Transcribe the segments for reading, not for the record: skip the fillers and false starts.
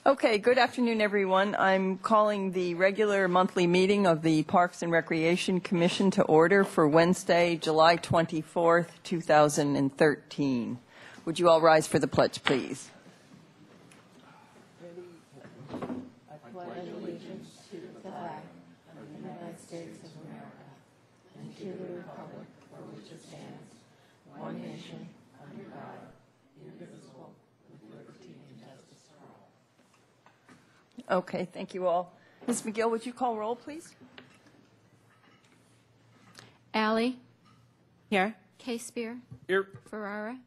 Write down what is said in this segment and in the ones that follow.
Okay, good afternoon, everyone. I'm calling the regular monthly meeting of the Parks and Recreation Commission to order for Wednesday, July 24th, 2013. Would you all rise for the pledge, please? I pledge allegiance to the flag of the United States of America and to the republic for which it stands, one nation, under God, indivisible, with liberty and justice for all. Okay, thank you all. Ms. McGill, would you call roll, please? Alley. Here. K-Spear. Here. Ferrara.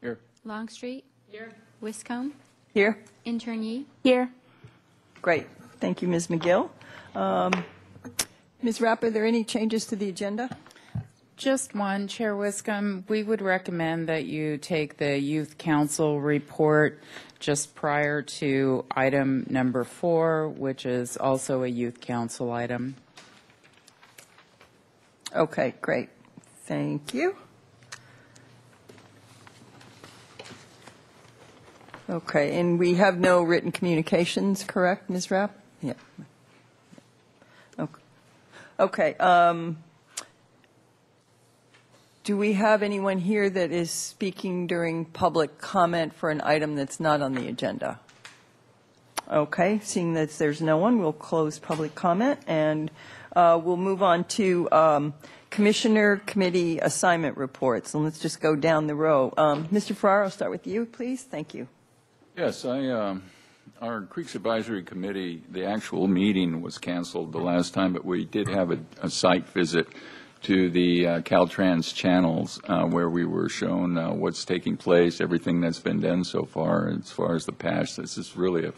Here. Longstreet. Here. Wiscombe. Here. Intern Yee. Here. Great. Thank you, Ms. McGill. Ms. Rapp, are there any changes to the agenda? Just one, Chair Wiscombe. We would recommend that you take the Youth Council report just prior to item number 4, which is also a Youth Council item. Okay, great. Thank you. Okay, and we have no written communications, correct, Ms. Rapp? Yeah. Okay. Do we have anyone here that is speaking during public comment for an item that's not on the agenda? Okay, seeing that there's no one, we'll close public comment, and we'll move on to Commissioner Committee assignment reports. And let's just go down the row. Mr. Ferraro, I'll start with you, please. Thank you. Yes, our Creeks Advisory Committee, the actual meeting was canceled the last time, but we did have a site visit to the Caltrans channels where we were shown what's taking place, everything that's been done so far as the patch. This is really a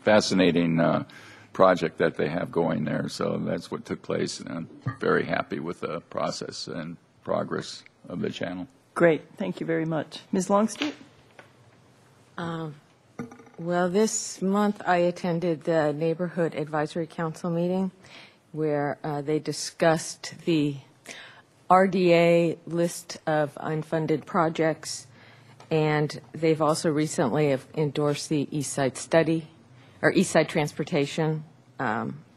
fascinating project that they have going there. So that's what took place, and I'm very happy with the process and progress of the channel. Great. Thank you very much. Ms. Longstreet? Well, this month I attended the Neighborhood Advisory Council meeting where they discussed the RDA list of unfunded projects, and they've also recently endorsed the East Side study, or East Side Transportation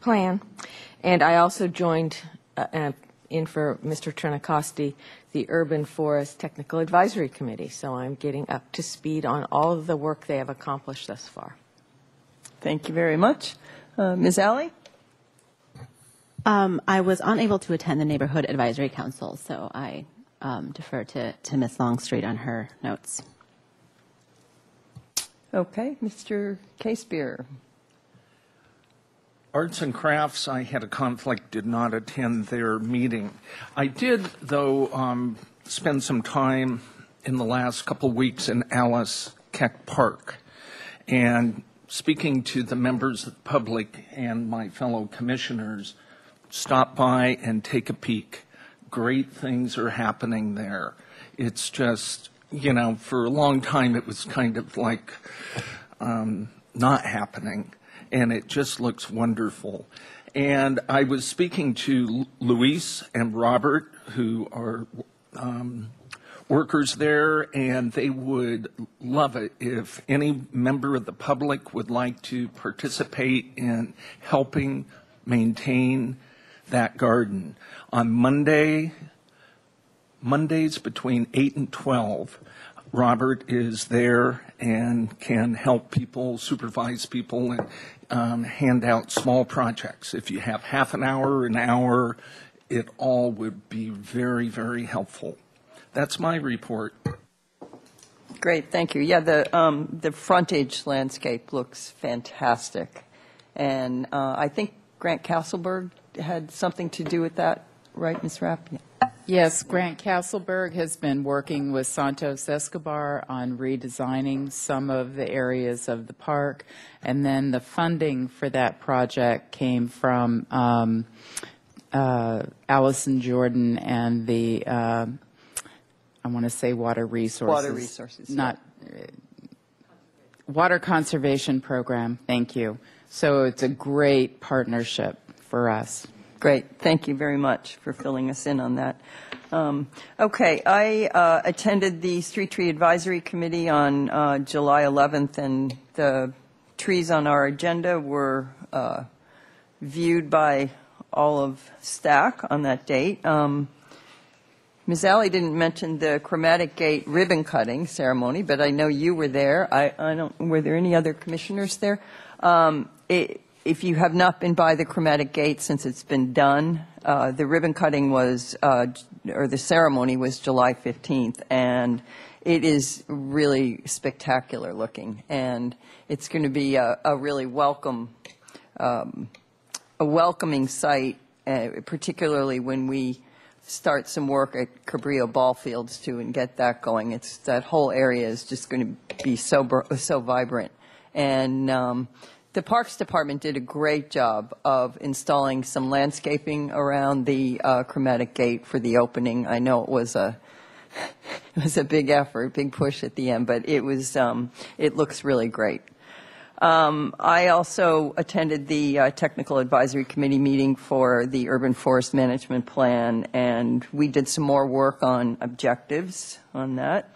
plan. And I also joined in for Mr. Trinacosti, the Urban Forest Technical Advisory Committee. So I'm getting up to speed on all of the work they have accomplished thus far. Thank you very much. Ms. Alley? I was unable to attend the Neighborhood Advisory Council, so I defer to Ms. Longstreet on her notes. Okay, Mr. K-Spear. Arts and Crafts, I had a conflict, did not attend their meeting. I did, though, spend some time in the last couple of weeks in Alice Keck Park. And speaking to the members of the public and my fellow commissioners, stop by and take a peek. Great things are happening there. It's just, you know, for a long time it was kind of like not happening. And it just looks wonderful. And I was speaking to Luis and Robert, who are workers there, and they would love it if any member of the public would like to participate in helping maintain that garden. On Mondays between 8 and 12, Robert is there and can help people, supervise people, and hand out small projects. If you have half an hour, it all would be very, very helpful. That's my report. Great, thank you. Yeah, the frontage landscape looks fantastic. And I think Grant Castleberg had something to do with that, right, Ms. Rapp? Yeah. Yes, Grant Castleberg has been working with Santos Escobar on redesigning some of the areas of the park, and then the funding for that project came from Allison Jordan and the, I want to say Water Resources. Water Resources. Not, Water Conservation Program, thank you. So it's a great partnership for us. Great. Thank you very much for filling us in on that. Okay. I attended the Street Tree Advisory Committee on July 11th and the trees on our agenda were viewed by all of STAC on that date. Ms. Alley didn't mention the Chromatic Gate ribbon cutting ceremony, but I know you were there. I don't. Were there any other commissioners there? If you have not been by the Chromatic Gate since it's been done, the ribbon cutting was, or the ceremony was July 15th, and it is really spectacular looking, and it's going to be a really welcoming sight, particularly when we start some work at Cabrillo Ball Fields too and get that going. It's that whole area is just going to be so vibrant, and the Parks Department did a great job of installing some landscaping around the Chromatic Gate for the opening. I know it was a big effort, big push at the end, but it was it looks really great. I also attended the Technical Advisory Committee meeting for the Urban Forest Management Plan, and we did some more work on objectives on that.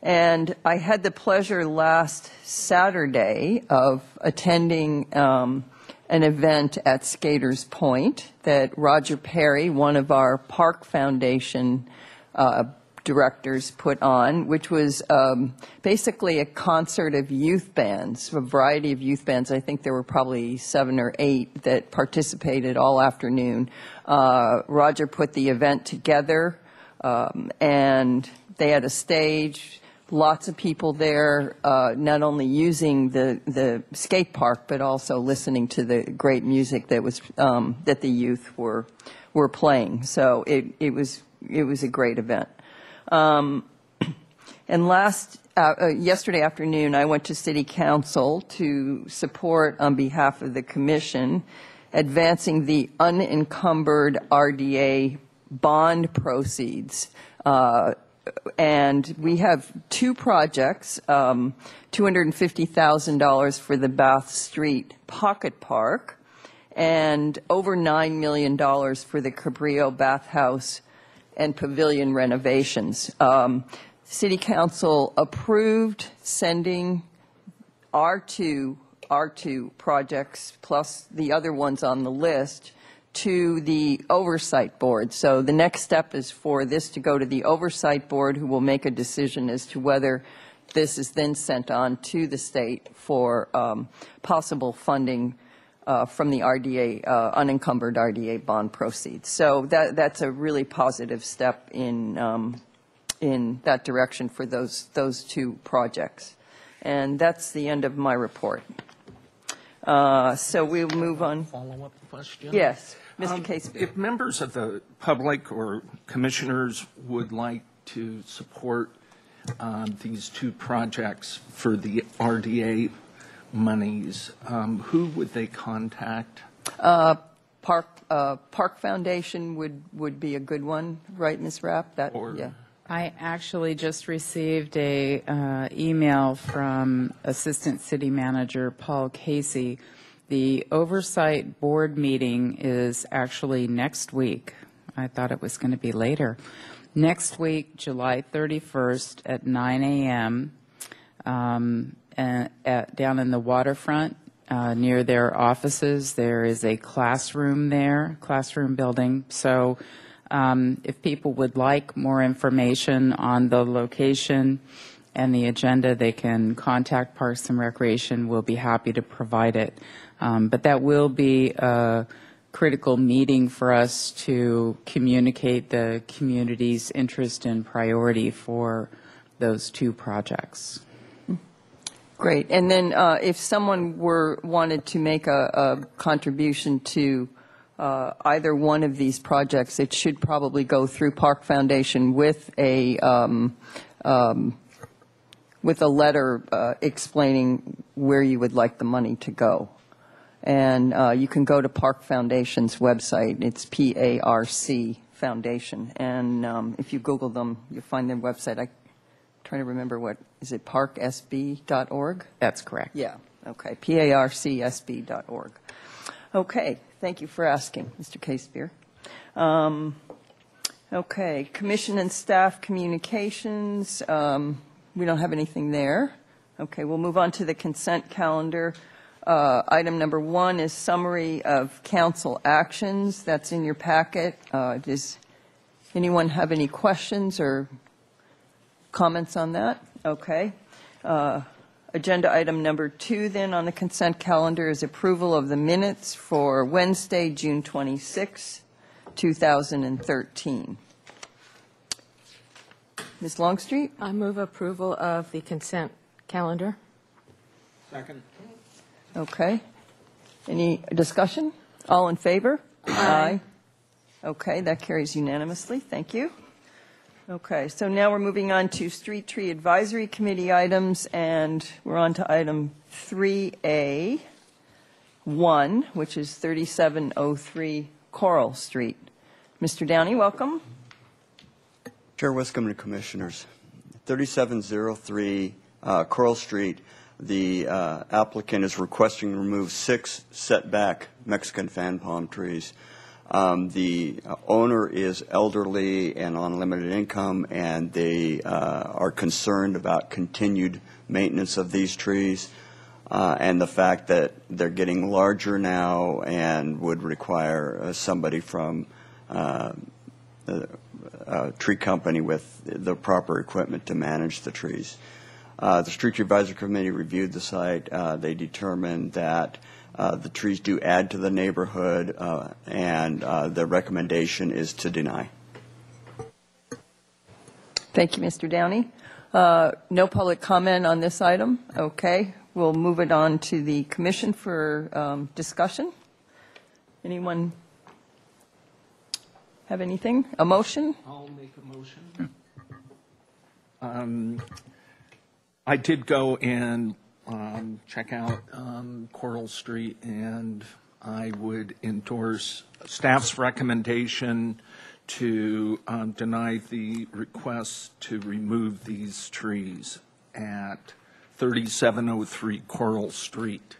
And I had the pleasure last Saturday of attending an event at Skaters Point that Roger Perry, one of our Park Foundation directors, put on, which was basically a concert of youth bands, a variety of youth bands. I think there were probably 7 or 8 that participated all afternoon. Roger put the event together, and they had a stage, lots of people there, not only using the skate park, but also listening to the great music that was that the youth were playing. So it was a great event. And yesterday afternoon, I went to City Council to support, on behalf of the Commission, advancing the unencumbered RDA bond proceeds. And we have 2 projects, $250,000 for the Bath Street Pocket Park and over $9 million for the Cabrillo Bathhouse and Pavilion renovations. City Council approved sending our two projects plus the other ones on the list to the Oversight Board. So the next step is for this to go to the Oversight Board, who will make a decision as to whether this is then sent on to the state for possible funding from the RDA, unencumbered RDA bond proceeds. So that's a really positive step in that direction for those 2 projects. And that's the end of my report. So we'll move on. Follow-up question? Yes, Mr. Casey. If members of the public or commissioners would like to support these 2 projects for the RDA monies, who would they contact? Park Foundation would be a good one, right, Ms. Rapp? Yeah. I actually just received a email from Assistant City Manager Paul Casey. The Oversight Board meeting is actually next week. I thought it was going to be later. Next week, July 31st at 9 a.m. Down in the waterfront near their offices. There is a classroom building. So if people would like more information on the location and the agenda, they can contact Parks and Recreation. We'll be happy to provide it. But that will be a critical meeting for us to communicate the community's interest and priority for those 2 projects. Great. And then if someone wanted to make a contribution to either one of these projects, it should probably go through Park Foundation with a letter explaining where you would like the money to go. And you can go to Park Foundation's website. It's PARC Foundation. And if you Google them, you'll find their website. I'm trying to remember is it parksb.org? That's correct. Yeah, okay, PARCSB.org. Okay, thank you for asking, Mr. Casebeer. Okay, Commission and Staff Communications, we don't have anything there. Okay, we'll move on to the consent calendar. Item number 1 is summary of council actions. That's in your packet. Does anyone have any questions or comments on that? Okay. Agenda item number 2 then on the consent calendar is approval of the minutes for Wednesday, June 26, 2013. Ms. Longstreet? I move approval of the consent calendar. Second. Okay. Any discussion? All in favor? Aye. Okay, that carries unanimously. Thank you. Okay, so now we're moving on to Street Tree Advisory Committee items, and we're on to item 3A1, which is 3703 Coral Street. Mr. Downey, welcome. Chair Wiscombe and Commissioners, 3703 Coral Street, the applicant is requesting to remove 6 setback Mexican fan palm trees. The owner is elderly and on limited income, and they are concerned about continued maintenance of these trees and the fact that they're getting larger now and would require somebody from a tree company with the proper equipment to manage the trees. The Street Tree Advisory Committee reviewed the site. They determined that the trees do add to the neighborhood, and the recommendation is to deny. Thank you, Mr. Downey. No public comment on this item. Okay, we'll move it on to the commission for discussion. Anyone have anything? A motion? I'll make a motion. I did go and check out Coral Street, and I would endorse staff's recommendation to deny the request to remove these trees at 3703 Coral Street.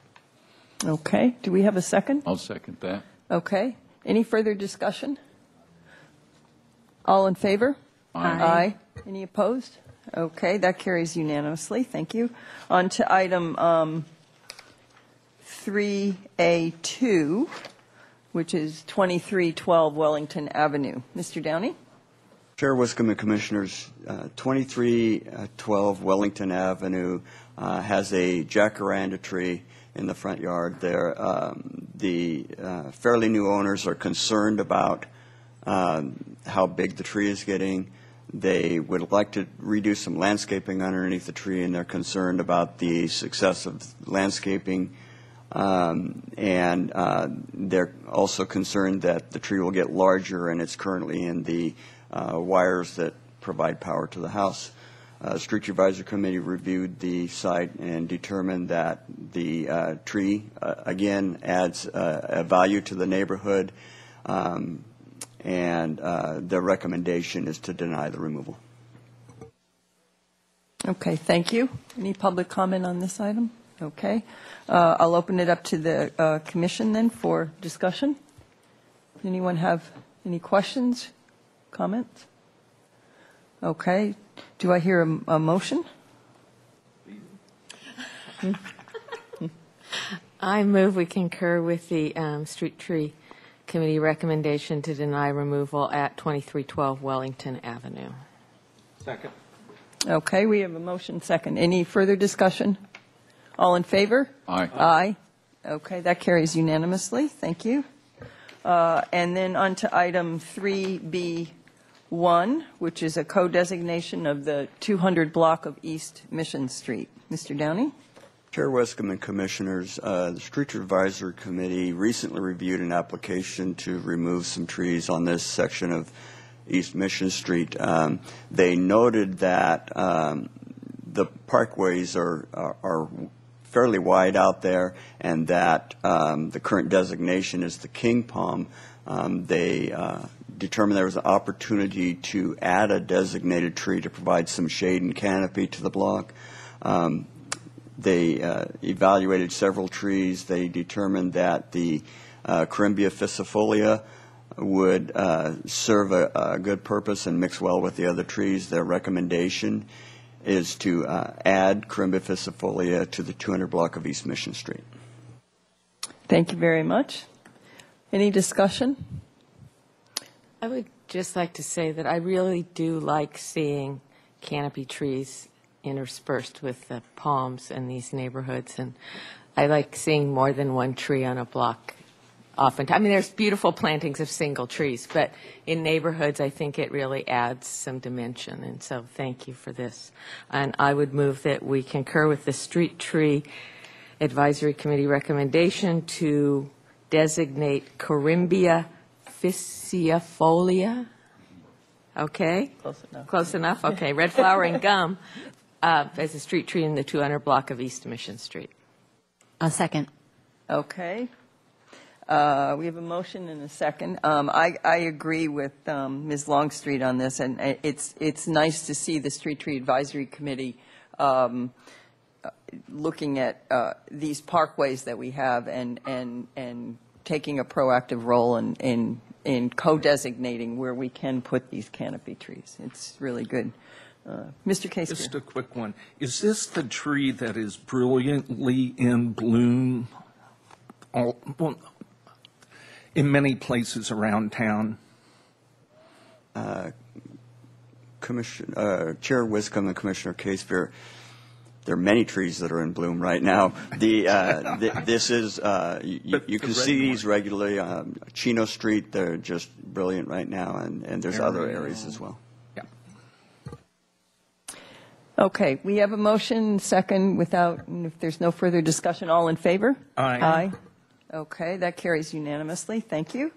Okay, do we have a second? I'll second that. Okay, any further discussion? All in favor? Aye. Any opposed? Okay, that carries unanimously. Thank you. On to item 3A2, which is 2312 Wellington Avenue. Mr. Downey? Chair Wiscombe and Commissioners, 2312 Wellington Avenue has a jacaranda tree in the front yard there. The fairly new owners are concerned about how big the tree is getting. They would like to redo some landscaping underneath the tree, and they're concerned about the success of landscaping. And they're also concerned that the tree will get larger, and it's currently in the wires that provide power to the house. Street Tree Advisory Committee reviewed the site and determined that the tree, again, adds a value to the neighborhood. And the recommendation is to deny the removal. Okay, thank you. Any public comment on this item? Okay. I'll open it up to the commission then for discussion. Anyone have any questions, comments? Okay. Do I hear a motion? I move we concur with the Street Tree Committee recommendation to deny removal at 2312 Wellington Avenue. Second. Okay, we have a motion second. Any further discussion? All in favor? Aye. Aye. Okay, that carries unanimously. Thank you. And then on to item 3B1, which is a co-designation of the 200 block of East Mission Street. Mr. Downey? Chair Wiscombe and Commissioners, the Street Tree Advisory Committee recently reviewed an application to remove some trees on this section of East Mission Street. They noted that the parkways are fairly wide out there, and that the current designation is the king palm. They determined there was an opportunity to add a designated tree to provide some shade and canopy to the block. They evaluated several trees. They determined that the Corymbia ficifolia would serve a good purpose and mix well with the other trees. Their recommendation is to add Corymbia ficifolia to the 200 block of East Mission Street. Thank you very much. Any discussion? I would just like to say that I really do like seeing canopy trees interspersed with the palms in these neighborhoods, and I like seeing more than one tree on a block. Often, I mean, there's beautiful plantings of single trees, but in neighborhoods, I think it really adds some dimension, and so thank you for this. And I would move that we concur with the Street Tree Advisory Committee recommendation to designate Corymbia ficiifolia. Okay? Close enough. Close enough? Okay. Red flowering gum as a street tree in the 200 block of East Mission Street. A second. Okay. We have a motion and a second. I agree with Ms. Longstreet on this, and it's nice to see the Street Tree Advisory Committee looking at these parkways that we have and taking a proactive role in co-designating where we can put these canopy trees. It's really good. Mr. Case. Just a quick one. Is this the tree that is brilliantly in bloom in many places around town? Chair Wiscombe and Commissioner Casebeer, there are many trees that are in bloom right now. This is, you can see these regularly. Chino Street, they're just brilliant right now, and there's other areas as well. Yeah. Okay, we have a motion, second, if there's no further discussion, all in favor? Aye. Aye. Okay, that carries unanimously. Thank you.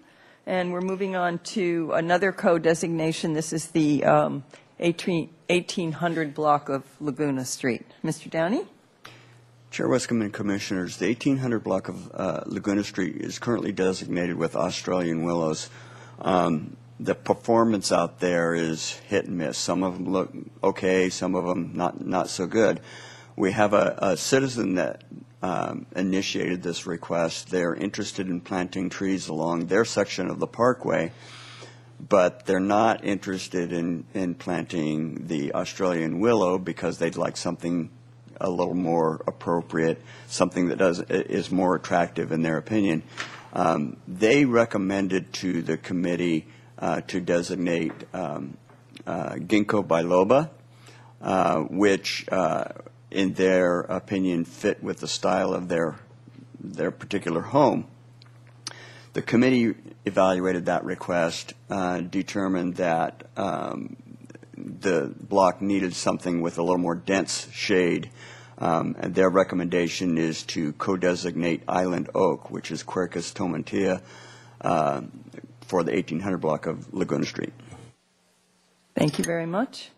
And we're moving on to another co-designation. This is the 1800 block of Laguna Street. Mr. Downey? Chair Wiscombe and Commissioners, the 1800 block of Laguna Street is currently designated with Australian willows. The performance out there is hit and miss. Some of them look okay, some of them not so good. We have a citizen that initiated this request. They're interested in planting trees along their section of the parkway, but they're not interested in planting the Australian willow because they'd like something a little more appropriate, something that is more attractive in their opinion. They recommended to the committee to designate ginkgo biloba, which in their opinion fit with the style of their particular home. The committee evaluated that request, determined that the block needed something with a little more dense shade, and their recommendation is to co-designate island oak, which is Quercus tomentia, for the 1800 block of Laguna Street. Thank you very much.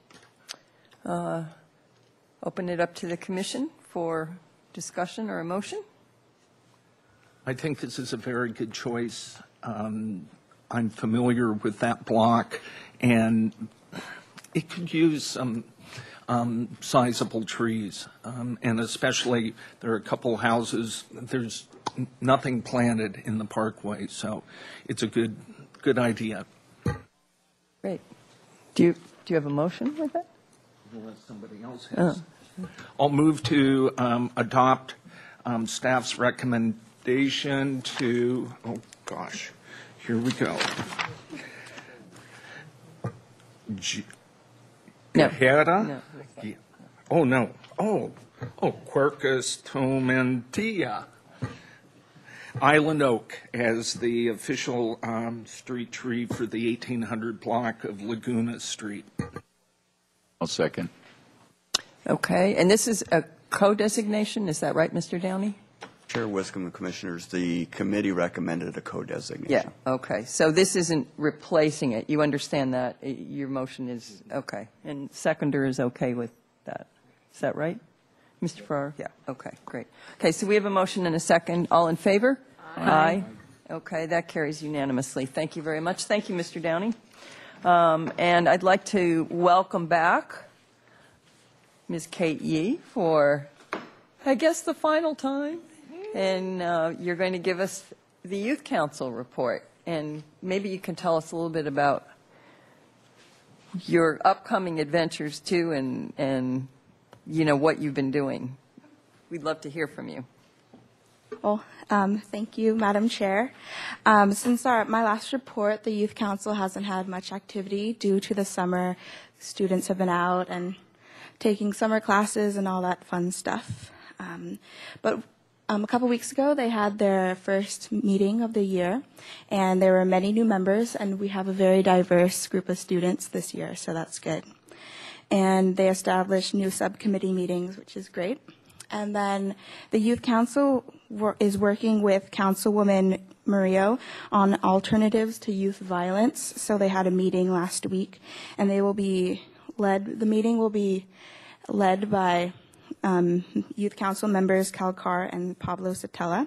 Open it up to the commission for discussion or a motion. I think this is a very good choice. I'm familiar with that block, and it could use some sizable trees, and especially there are a couple houses. There's nothing planted in the parkway, so it's a good idea. Great. Do you have a motion with that? Unless somebody else has. I'll move to adopt staff's recommendation to, oh gosh, here we go. No. Gajera? No. Yeah. Oh, no. Oh, Quercus tomentia. Island oak as the official street tree for the 1800 block of Laguna Street. I'll second. Okay, and this is a co-designation, is that right, Mr. Downey? Chair Wiscombe and Commissioners, the committee recommended a co-designation. Yeah, okay. So this isn't replacing it. You understand that? Your motion is, okay. And seconder is okay with that. Is that right? Mr. Farrar? Yeah, okay, great. Okay, so we have a motion and a second. All in favor? Aye. Okay, that carries unanimously. Thank you very much. Thank you, Mr. Downey. And I'd like to welcome back Ms. Kate Yee for, I guess, the final time. And you're going to give us the Youth Council report. And maybe you can tell us a little bit about your upcoming adventures, too, and you know, what you've been doing. We'd love to hear from you. Well, thank you, Madam Chair. Since my last report, the Youth Council hasn't had much activity due to the summer. Students have been out and taking summer classes and all that fun stuff. But a couple weeks ago, they had their first meeting of the year, and there were many new members, and we have a very diverse group of students this year, so that's good. And they established new subcommittee meetings, which is great. And then the Youth Council is working with Councilwoman Murillo on alternatives to youth violence. So they had a meeting last week, and the meeting will be led by Youth Council members Cal Carr and Pablo Sotella.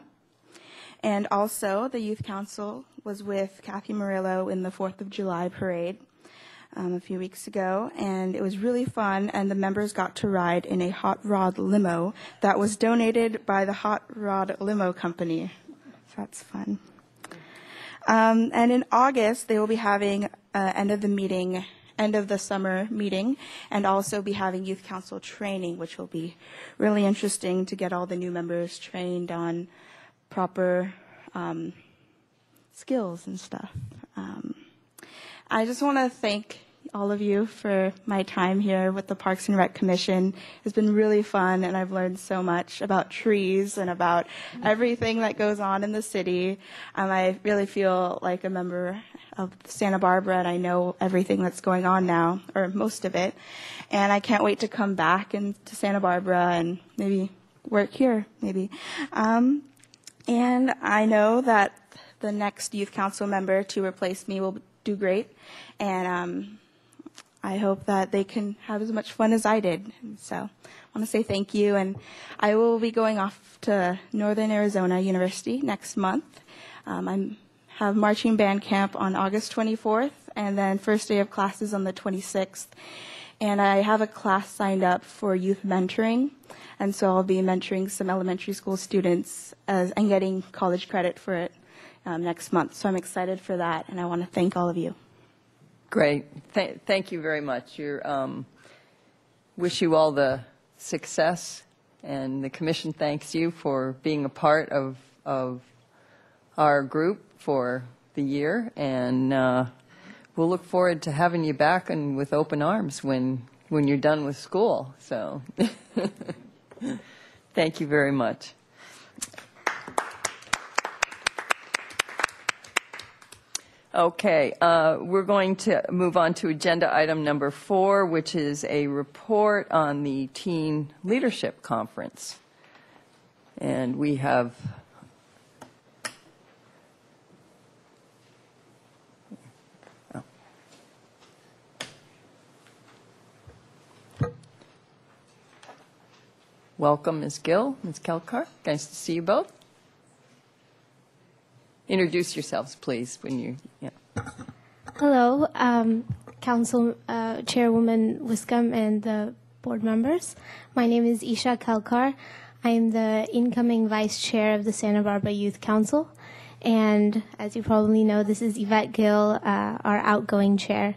And also the Youth Council was with Kathy Murillo in the 4th of July parade a few weeks ago, and it was really fun, and the members got to ride in a hot rod limo that was donated by the Hot Rod Limo Company. So that's fun. And in August, they will be having end of the summer meeting, and also be having Youth Council training, which will be really interesting to get all the new members trained on proper skills and stuff. I just want to thank all of you for my time here with the Parks and Rec Commission. It's been really fun, and I've learned so much about trees and about everything that goes on in the city. I really feel like a member of Santa Barbara, and I know everything that's going on now, or most of it. And I can't wait to come back to Santa Barbara and maybe work here, maybe. And I know that the next Youth Council member to replace me will do great, and I hope that they can have as much fun as I did. So I want to say thank you, and I will be going off to Northern Arizona University next month. I have marching band camp on August 24th, and then first day of classes on the 26th. And I have a class signed up for youth mentoring, and so I'll be mentoring some elementary school students and getting college credit for it next month. So I'm excited for that, and I want to thank all of you. Great. Thank you very much. Wish you all the success, and the Commission thanks you for being a part of our group for the year, and we'll look forward to having you back and with open arms when you're done with school. So thank you very much. Okay, we're going to move on to agenda item number 4, which is a report on the Teen Leadership Conference. And we have welcome, Ms. Gill, Ms. Kelkar. Nice to see you both. Introduce yourselves, please, when you, yeah. Hello, Council Chairwoman Wiscombe and the board members. My name is Isha Kalkar. I am the incoming Vice Chair of the Santa Barbara Youth Council. And as you probably know, this is Yvette Gill, our outgoing chair.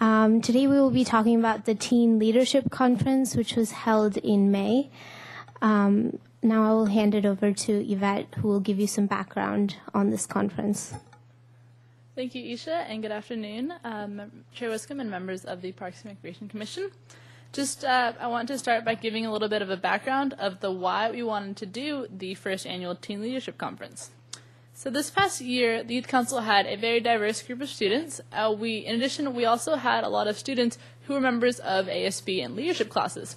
Today we will be talking about the Teen Leadership Conference, which was held in May. Now I will hand it over to Yvette, who will give you some background on this conference. Thank you, Isha, and good afternoon, Chair Wiscombe and members of the Parks and Recreation Commission. I want to start by giving a little bit of a background of the why we wanted to do the first annual Teen Leadership Conference. So this past year, the Youth Council had a very diverse group of students. In addition, we also had a lot of students who were members of ASB and leadership classes.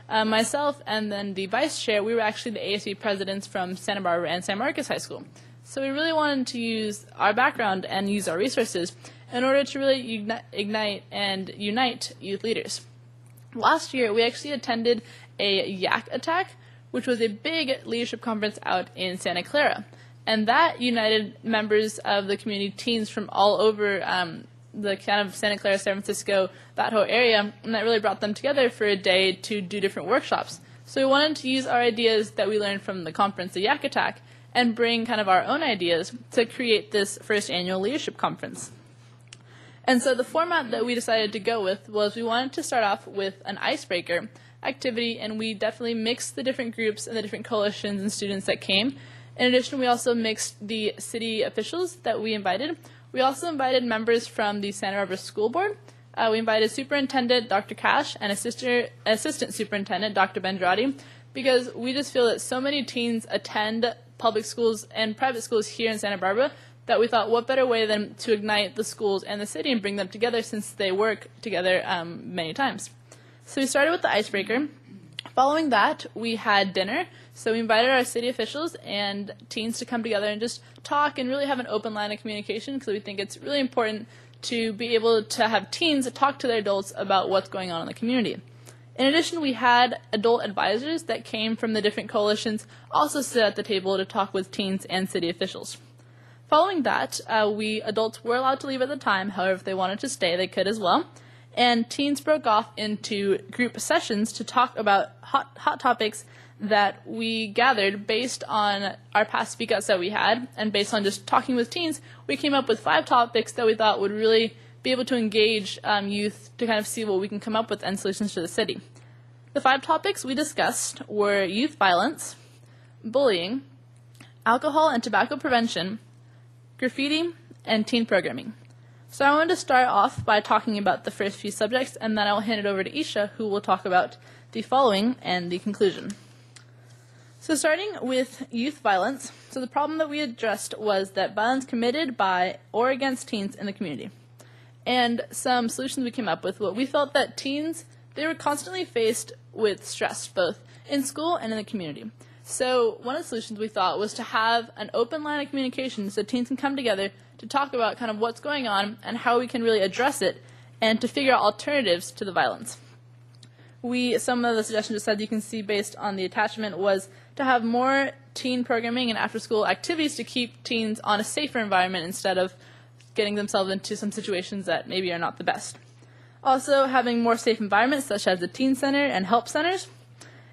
Myself and then the vice chair, we were actually the ASB presidents from Santa Barbara and San Marcos High School. So we really wanted to use our background and use our resources in order to really ignite and unite youth leaders. Last year, we actually attended a Yak Attack, which was a big leadership conference out in Santa Clara. And that united members of the community, teens from all over the kind of Santa Clara, San Francisco, that whole area, and that really brought them together for a day to do different workshops. So we wanted to use our ideas that we learned from the conference, the Yak Attack, and bring kind of our own ideas to create this first annual leadership conference. And so the format that we decided to go with was we wanted to start off with an icebreaker activity, and we definitely mixed the different groups and the different coalitions and students that came. In addition, we also mixed the city officials that we invited. We also invited members from the Santa Barbara School Board. We invited Superintendent Dr. Cash and Assistant Superintendent Dr. Bendrati, because we just feel that so many teens attend public schools and private schools here in Santa Barbara that we thought what better way than to ignite the schools and the city and bring them together, since they work together many times. So we started with the icebreaker. Following that, we had dinner. So we invited our city officials and teens to come together and just talk and really have an open line of communication, because we think it's really important to be able to have teens talk to their adults about what's going on in the community. In addition, we had adult advisors that came from the different coalitions also sit at the table to talk with teens and city officials. Following that, adults were allowed to leave at the time. However, if they wanted to stay, they could as well. And teens broke off into group sessions to talk about hot topics that we gathered based on our past speak-outs that we had, and based on just talking with teens, we came up with 5 topics that we thought would really be able to engage youth to kind of see what we can come up with and solutions to the city. The 5 topics we discussed were youth violence, bullying, alcohol and tobacco prevention, graffiti, and teen programming. So I wanted to start off by talking about the first few subjects, and then I will hand it over to Isha, who will talk about the following and the conclusion. So starting with youth violence, so the problem that we addressed was that violence committed by or against teens in the community. And some solutions we came up with, what we felt that teens, they were constantly faced with stress, both in school and in the community. So one of the solutions we thought was to have an open line of communication so teens can come together to talk about kind of what's going on and how we can really address it, and to figure out alternatives to the violence. Some of the suggestions just said you can see based on the attachment was to have more teen programming and after-school activities to keep teens on a safer environment instead of getting themselves into some situations that maybe are not the best. Also, having more safe environments such as the teen center and help centers,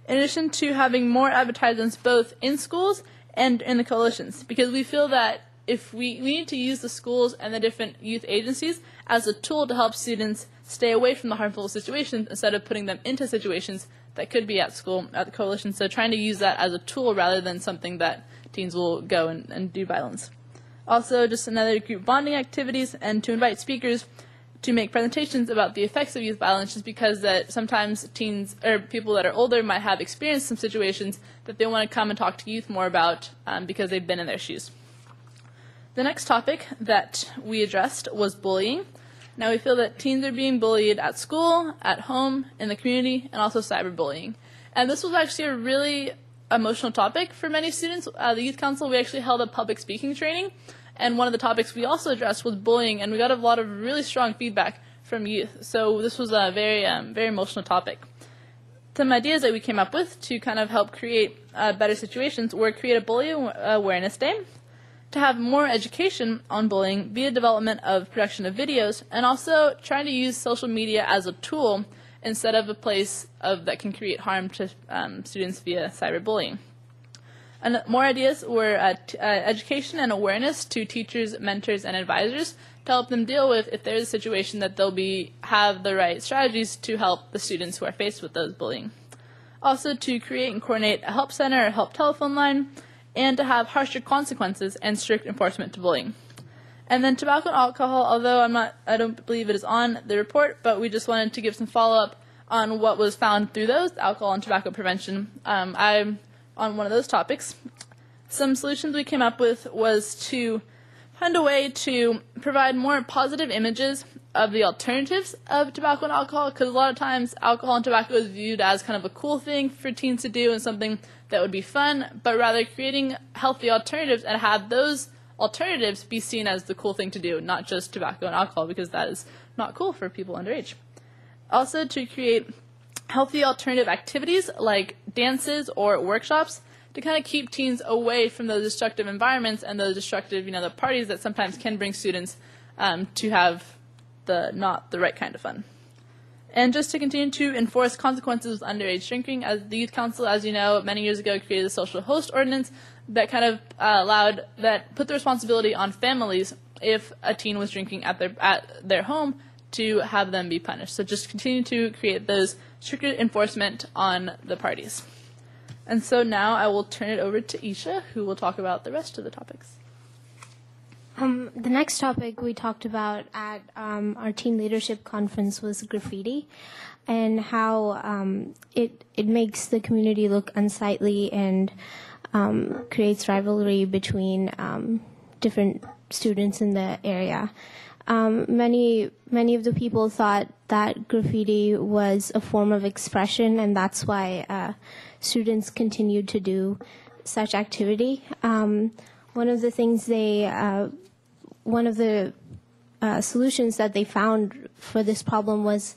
in addition to having more advertisements both in schools and in the coalitions, because we feel that if we need to use the schools and the different youth agencies as a tool to help students stay away from the harmful situations instead of putting them into situations that could be at school, at the coalition. So trying to use that as a tool rather than something that teens will go and do violence. Also, just another group bonding activities, and to invite speakers to make presentations about the effects of youth violence, just because that sometimes teens or people that are older might have experienced some situations that they want to come and talk to youth more about because they've been in their shoes. The next topic that we addressed was bullying. Now, we feel that teens are being bullied at school, at home, in the community, and also cyberbullying. And this was actually a really emotional topic for many students. The Youth Council, we actually held a public speaking training, and one of the topics we also addressed was bullying, and we got a lot of really strong feedback from youth. So this was a very emotional topic. Some ideas that we came up with to kind of help create better situations were create a Bullying Awareness Day, to have more education on bullying via development of production of videos, and also trying to use social media as a tool instead of a place that can create harm to students via cyberbullying. And more ideas were education and awareness to teachers, mentors, and advisors to help them deal with if there's a situation that they'll have the right strategies to help the students who are faced with those bullying. Also to create and coordinate a help center or help telephone line, and to have harsher consequences and strict enforcement to bullying. And then tobacco and alcohol, although I don't believe it is on the report, but we just wanted to give some follow-up on what was found through those, alcohol and tobacco prevention. I'm on one of those topics. Some solutions we came up with was to find a way to provide more positive images of the alternatives of tobacco and alcohol, because a lot of times alcohol and tobacco is viewed as kind of a cool thing for teens to do and something that would be fun, but rather creating healthy alternatives and have those alternatives be seen as the cool thing to do, not just tobacco and alcohol, because that is not cool for people underage. Also to create healthy alternative activities like dances or workshops to kind of keep teens away from those destructive environments and those destructive, the parties that sometimes can bring students to have not the right kind of fun. And just to continue to enforce consequences with underage drinking, as the Youth Council, as you know, many years ago created a social host ordinance that kind of put the responsibility on families if a teen was drinking at their home to have them be punished. So just continue to create those stricter enforcement on the parties. And so now I will turn it over to Isha, who will talk about the rest of the topics. The next topic we talked about at our teen leadership conference was graffiti, and how it makes the community look unsightly and creates rivalry between different students in the area. Many of the people thought that graffiti was a form of expression, and that's why students continued to do such activity. One of the solutions that they found for this problem was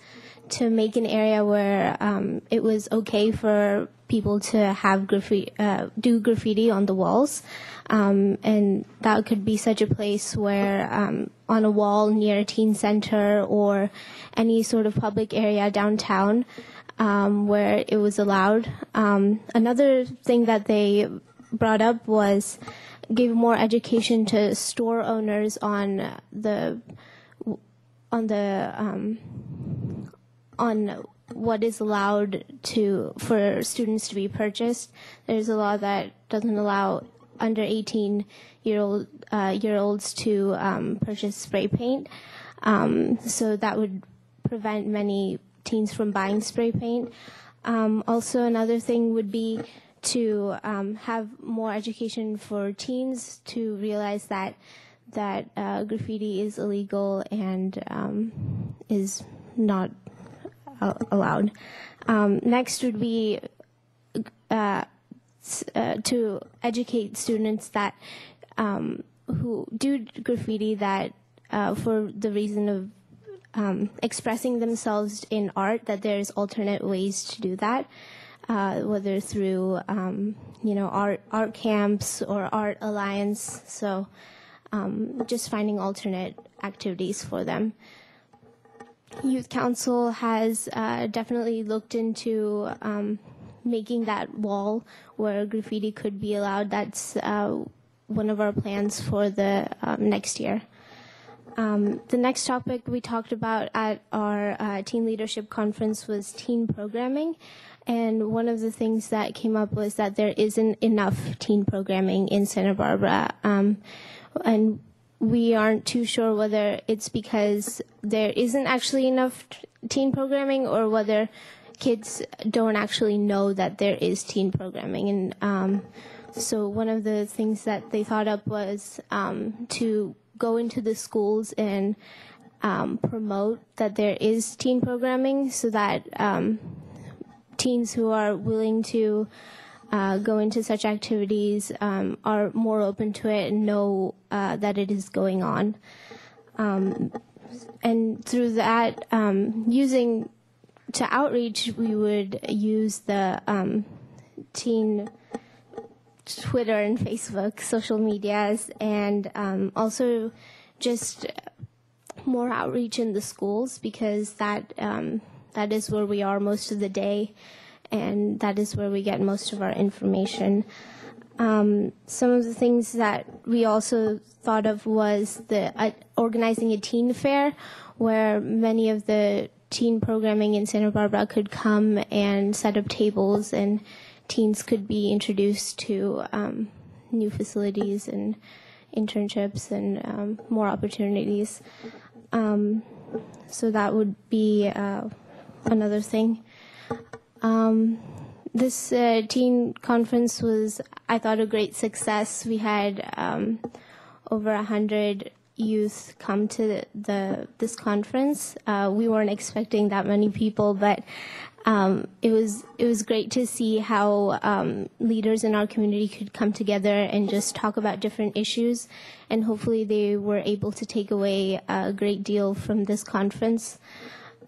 to make an area where it was okay for people to have do graffiti on the walls, and that could be such a place where on a wall near a teen center or any sort of public area downtown where it was allowed. Another thing that they brought up was give more education to store owners on what is allowed for students to be purchased. There's a law that doesn't allow under 18-year-olds to purchase spray paint. So that would prevent many teens from buying spray paint. Also, another thing would be to have more education for teens to realize that graffiti is illegal and is not allowed. Next would be to educate students that who do graffiti that for the reason of expressing themselves in art, that there's alternate ways to do that, whether through art camps or art alliance. So just finding alternate activities for them. Youth Council has definitely looked into making that wall where graffiti could be allowed. That's one of our plans for the next year. The next topic we talked about at our teen leadership conference was teen programming. And one of the things that came up was that there isn't enough teen programming in Santa Barbara. And we aren't too sure whether it's because there isn't actually enough teen programming or whether kids don't actually know that there is teen programming. And so one of the things that they thought up was to go into the schools and promote that there is teen programming so that teens who are willing to go into such activities are more open to it and know that it is going on. And through that, using to outreach, we would use the teen Twitter and Facebook social medias, and also just more outreach in the schools, because that is where we are most of the day, and that is where we get most of our information. Some of the things that we also thought of was organizing a teen fair, where many of the teen programming in Santa Barbara could come and set up tables, and teens could be introduced to new facilities and internships and more opportunities. So that would be another thing. This teen conference was, I thought, a great success. We had over 100 youth come to this conference. We weren't expecting that many people, but it was great to see how leaders in our community could come together and just talk about different issues, and hopefully they were able to take away a great deal from this conference,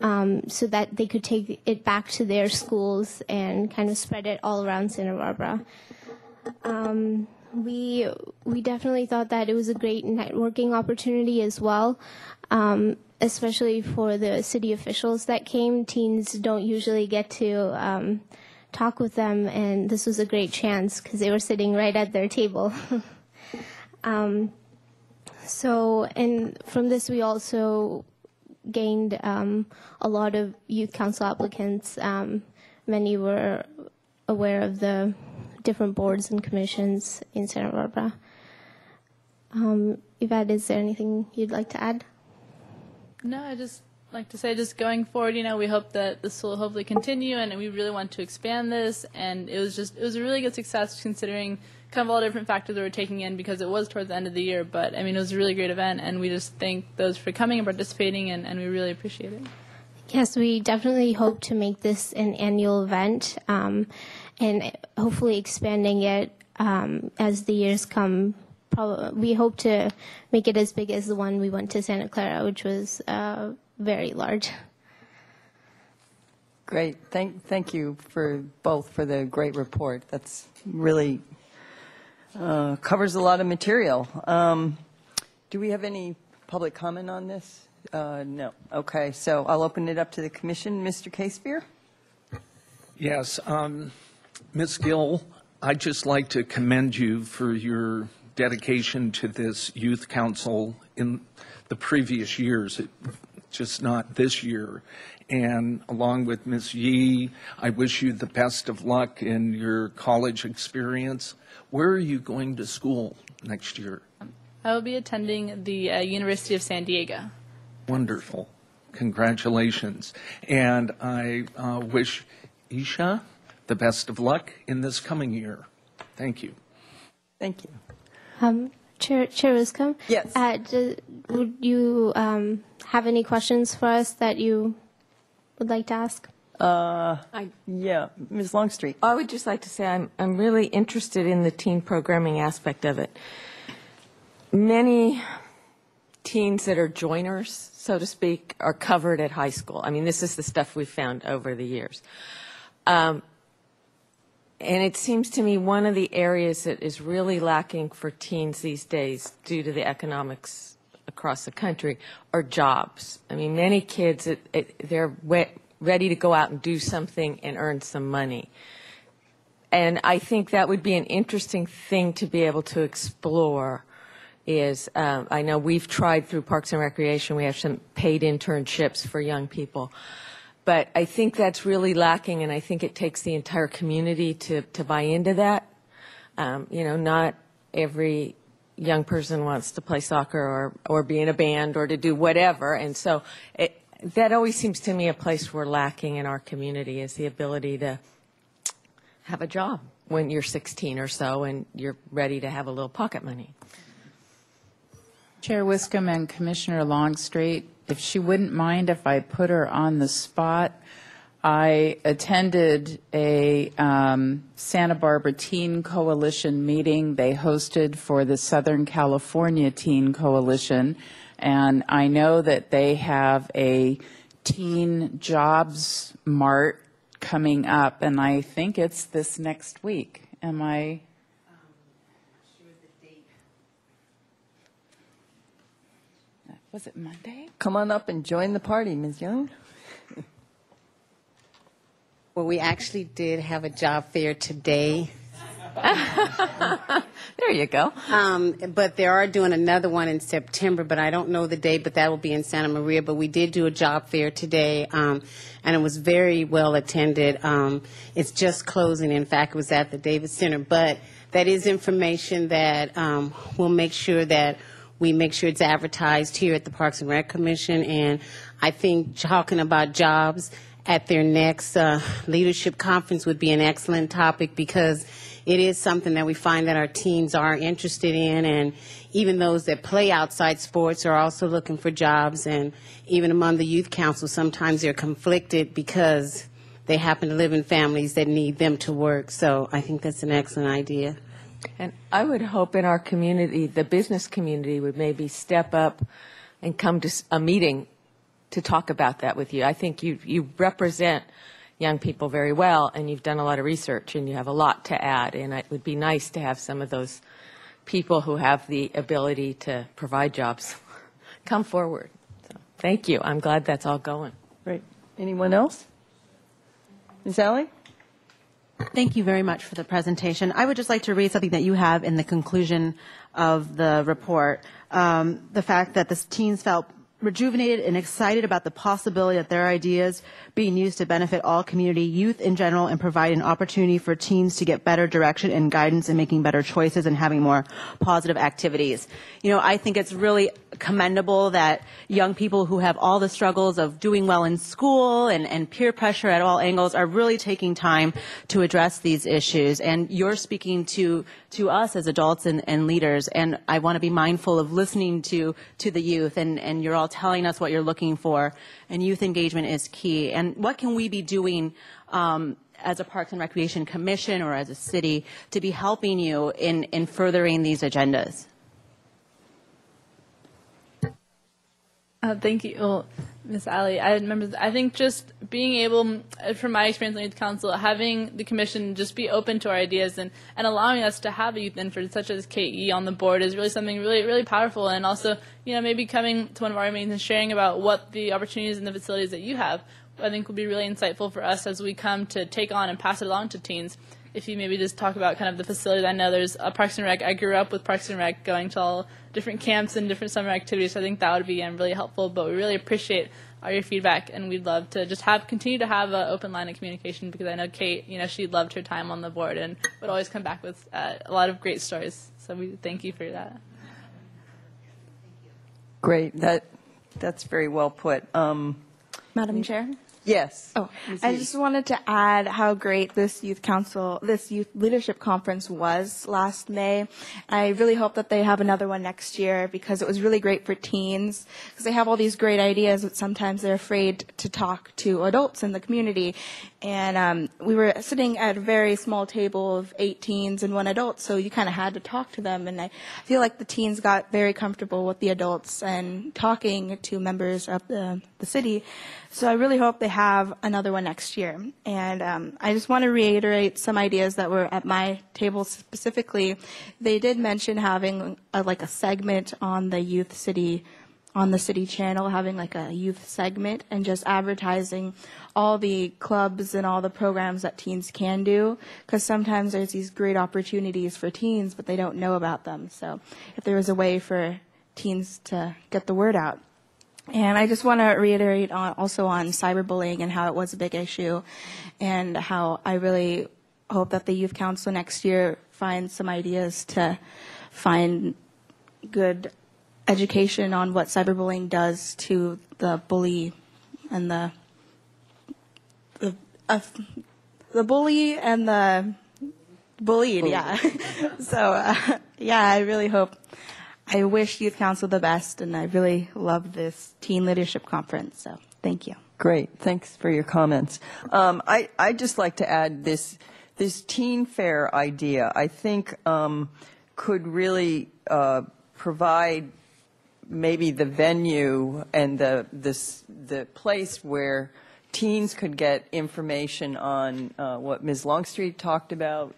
so that they could take it back to their schools and kind of spread it all around Santa Barbara. We definitely thought that it was a great networking opportunity as well, especially for the city officials that came. Teens don't usually get to talk with them, and this was a great chance because they were sitting right at their table. And from this we also gained a lot of youth council applicants. Many were aware of the different boards and commissions in Santa Barbara. Yvette, is there anything you'd like to add? No, I just like to say, just going forward, we hope that this will hopefully continue, and we really want to expand this. And it was a really good success considering kind of all the different factors that we're taking in, because it was towards the end of the year. But I mean, it was a really great event, and we just thank those for coming and participating, and we really appreciate it. Yes, we definitely hope to make this an annual event, and hopefully expanding it as the years come. We hope to make it as big as the one we went to Santa Clara, which was very large. Great. Thank you for both for the great report. That's really covers a lot of material. Do we have any public comment on this? No. Okay, so I'll open it up to the commission. Mr. Casebeer? Yes. Ms. Gill, I'd just like to commend you for your dedication to this youth council in the previous years, just not this year. And along with Ms. Yee, I wish you the best of luck in your college experience. Where are you going to school next year? I will be attending the University of San Diego. Wonderful. Congratulations. And I wish Isha the best of luck in this coming year. Thank you. Thank you. Chair Wiscombe? Yes. Would you have any questions for us that you would like to ask? Yeah, Ms. Longstreet. I would just like to say I'm really interested in the teen programming aspect of it. Many teens that are joiners, so to speak, are covered at high school. I mean, this is the stuff we've found over the years. And it seems to me one of the areas that is really lacking for teens these days due to the economics across the country are jobs. I mean, many kids, they're ready to go out and do something and earn some money. And I think that would be an interesting thing to be able to explore is, I know we've tried through Parks and Recreation, we have some paid internships for young people. But I think that's really lacking, and I think it takes the entire community to buy into that. Not every young person wants to play soccer or be in a band or to do whatever. And so that always seems to me a place we're lacking in our community is the ability to have a job when you're 16 or so and you're ready to have a little pocket money. Chair Wiscombe and Commissioner Longstreet, if she wouldn't mind if I put her on the spot, I attended a Santa Barbara Teen Coalition meeting they hosted for the Southern California Teen Coalition, and I know that they have a teen jobs mart coming up, and I think it's this next week. Am I? Was it Monday? Come on up and join the party, Ms. Young. Well, we actually did have a job fair today. There you go. But they are doing another one in September, but I don't know the date, but that will be in Santa Maria. But we did do a job fair today, and it was very well attended. It's just closing. In fact, it was at the Davis Center. But that is information that we'll make sure that we make sure it's advertised here at the Parks and Rec Commission. And I think talking about jobs at their next leadership conference would be an excellent topic, because it is something that we find that our teens are interested in, and even those that play outside sports are also looking for jobs. And even among the youth council, sometimes they're conflicted because they happen to live in families that need them to work. So I think that's an excellent idea. And I would hope in our community, the business community would maybe step up and come to a meeting to talk about that with you. I think you represent young people very well, and you've done a lot of research, and you have a lot to add. And it would be nice to have some of those people who have the ability to provide jobs come forward. So, thank you. I'm glad that's all going. Great. Anyone else? Ms. Alley? Thank you very much for the presentation. I would just like to read something that you have in the conclusion of the report. The fact that the teens felt rejuvenated and excited about the possibility that their ideas being used to benefit all community, youth in general, and provide an opportunity for teens to get better direction and guidance in making better choices and having more positive activities. You know, I think it's really commendable that young people who have all the struggles of doing well in school and peer pressure at all angles are really taking time to address these issues. And you're speaking to us as adults and leaders, and I want to be mindful of listening to the youth, and you're all telling us what you're looking for, and youth engagement is key. And what can we be doing as a Parks and Recreation Commission or as a city to be helping you in furthering these agendas? Thank you, well, Ms. Alley. I think just being able, from my experience on Youth Council, having the commission just be open to our ideas and allowing us to have a youth intern such as KE on the board is really something really powerful. And also, you know, maybe coming to one of our meetings and sharing about what the opportunities and the facilities that you have, I think will be really insightful for us as we come to take on and pass it along to teens. If you maybe just talk about kind of the facilities. I know there's a Parks and Rec. I grew up with Parks and Rec, going to all different camps and different summer activities, so I think that would be really helpful. But we really appreciate all your feedback, and we'd love to just continue to have an open line of communication, because I know Kate, you know, she loved her time on the board and would always come back with a lot of great stories. So we thank you for that. Great. That's very well put. Madam Chair? Yes. Oh, I just wanted to add how great this youth leadership conference was last May. I really hope that they have another one next year, because it was really great for teens, because they have all these great ideas, but sometimes they're afraid to talk to adults in the community. And we were sitting at a very small table of 8 teens and 1 adult, so you kind of had to talk to them. And I feel like the teens got very comfortable with the adults and talking to members of the city. So I really hope they have another one next year. And I just want to reiterate some ideas that were at my table specifically. They did mention having a segment on the city channel, having like a youth segment, and just advertising all the clubs and all the programs that teens can do, because sometimes there's these great opportunities for teens, but they don't know about them. So if there was a way for teens to get the word out. And I just want to reiterate also on cyberbullying and how it was a big issue, and how I really hope that the Youth Council next year finds some ideas to find good education on what cyberbullying does to the bully and the bully and the bullied. Yeah. So yeah, I really hope. I wish Youth Council the best, and I really love this Teen Leadership Conference, so thank you. Great. Thanks for your comments. I'd just like to add this teen fair idea, I think, could really provide maybe the venue and the place where teens could get information on what Ms. Longstreet talked about,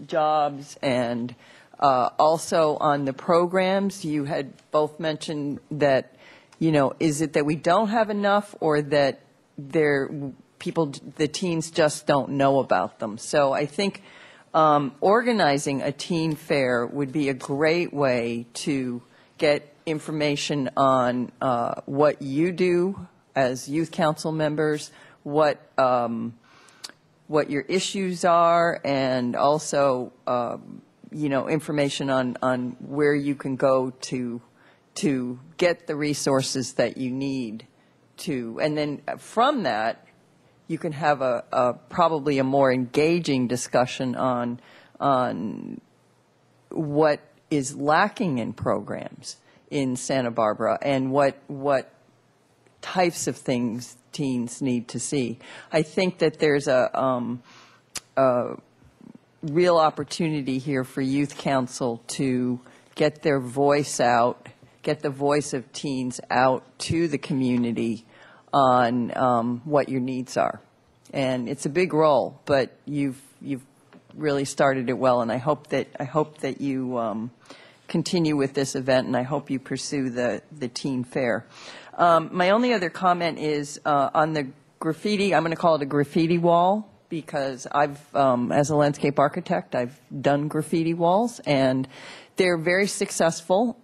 jobs, and also on the programs. You had both mentioned that, you know, is it that we don't have enough, or that the teens just don't know about them? So I think organizing a teen fair would be a great way to get information on what you do as youth council members, what your issues are, and also you know, information on where you can go to get the resources that you need to, and then from that you can have probably a more engaging discussion on what is lacking in programs in Santa Barbara, and what types of things teens need to see. I think that there's a real opportunity here for Youth Council to get their voice out, get the voice of teens out to the community on what your needs are. And it's a big role, but you've really started it well, and I hope that you continue with this event, and I hope you pursue the teen fair. My only other comment is on the graffiti. I'm going to call it a graffiti wall, because I've, as a landscape architect, I've done graffiti walls, and they're very successful.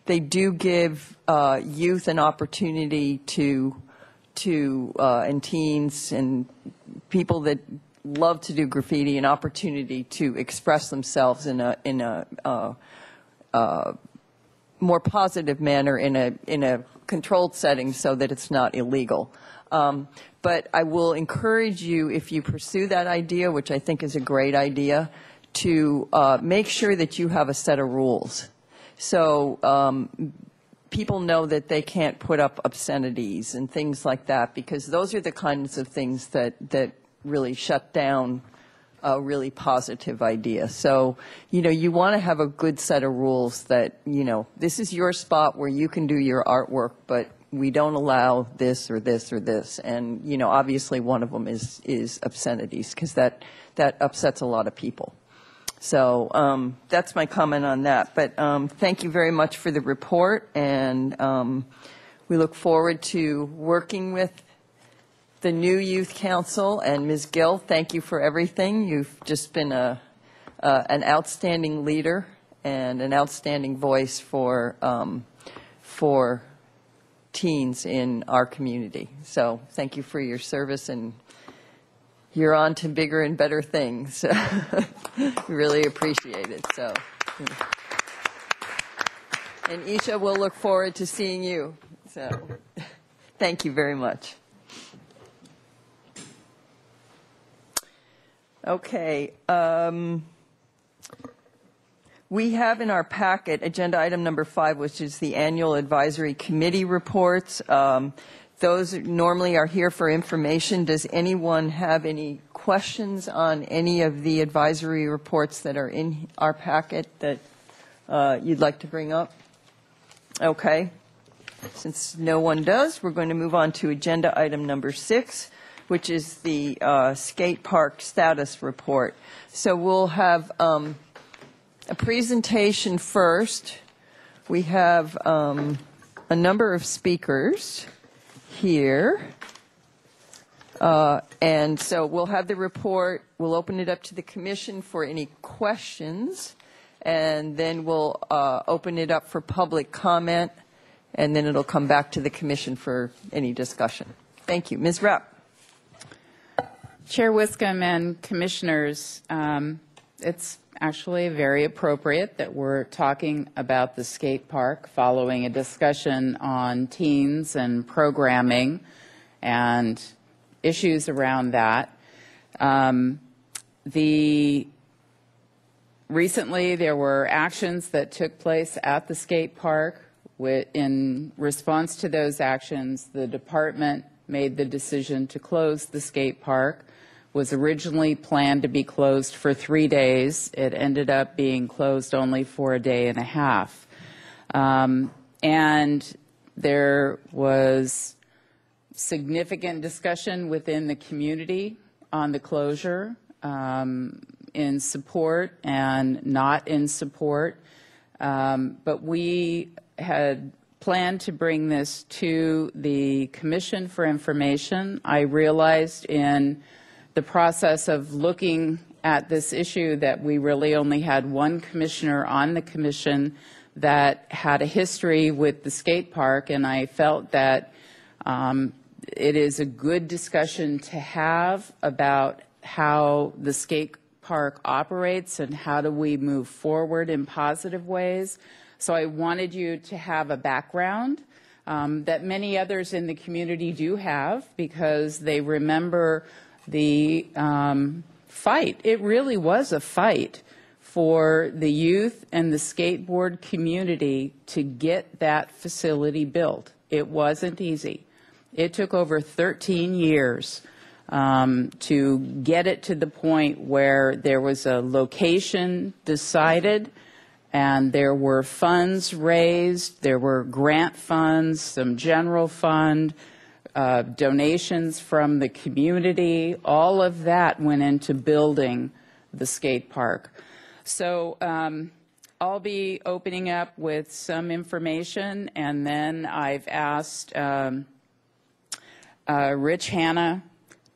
They do give youth an opportunity and teens and people that love to do graffiti an opportunity to express themselves in a more positive manner in a controlled setting so that it's not illegal. But I will encourage you, if you pursue that idea, which I think is a great idea, to make sure that you have a set of rules. So people know that they can't put up obscenities and things like that, because those are the kinds of things that really shut down a really positive idea. So, you want to have a good set of rules that, this is your spot where you can do your artwork, but we don't allow this or this or this. And, obviously one of them is obscenities, because that upsets a lot of people. So that's my comment on that. But thank you very much for the report, and we look forward to working with the new Youth Council. And Ms. Gill, thank you for everything. You've just been an outstanding leader and an outstanding voice for teens in our community. So thank you for your service, and you're on to bigger and better things. We really appreciate it. So, and Isha, we'll look forward to seeing you. So thank you very much. Okay. We have in our packet agenda item number 5, which is the annual advisory committee reports. Those normally are here for information. Does anyone have any questions on any of the advisory reports that are in our packet that you'd like to bring up? Okay. Since no one does, we're going to move on to agenda item number 6, which is the skate park status report. So we'll have a presentation first. We have a number of speakers here. And so we'll have the report. We'll open it up to the commission for any questions, and then we'll open it up for public comment, and then it'll come back to the commission for any discussion. Thank you. Ms. Rapp. Chair Wiscombe and commissioners, it's actually very appropriate that we're talking about the skate park following a discussion on teens and programming and issues around that. Recently there were actions that took place at the skate park. In response to those actions, the department made the decision to close the skate park. Was originally planned to be closed for 3 days. It ended up being closed only for a day and a half. And there was significant discussion within the community on the closure, in support and not in support. But we had planned to bring this to the Commission for information. I realized in the process of looking at this issue that we really only had one commissioner on the commission that had a history with the skate park, and I felt that it is a good discussion to have about how the skate park operates and how do we move forward in positive ways. So I wanted you to have a background that many others in the community do have, because they remember the fight. It really was a fight for the youth and the skateboard community to get that facility built. It wasn't easy. It took over 13 years to get it to the point where there was a location decided and there were funds raised, there were grant funds, some general fund, donations from the community. All of that went into building the skate park. So I'll be opening up with some information, and then I've asked Rich Hanna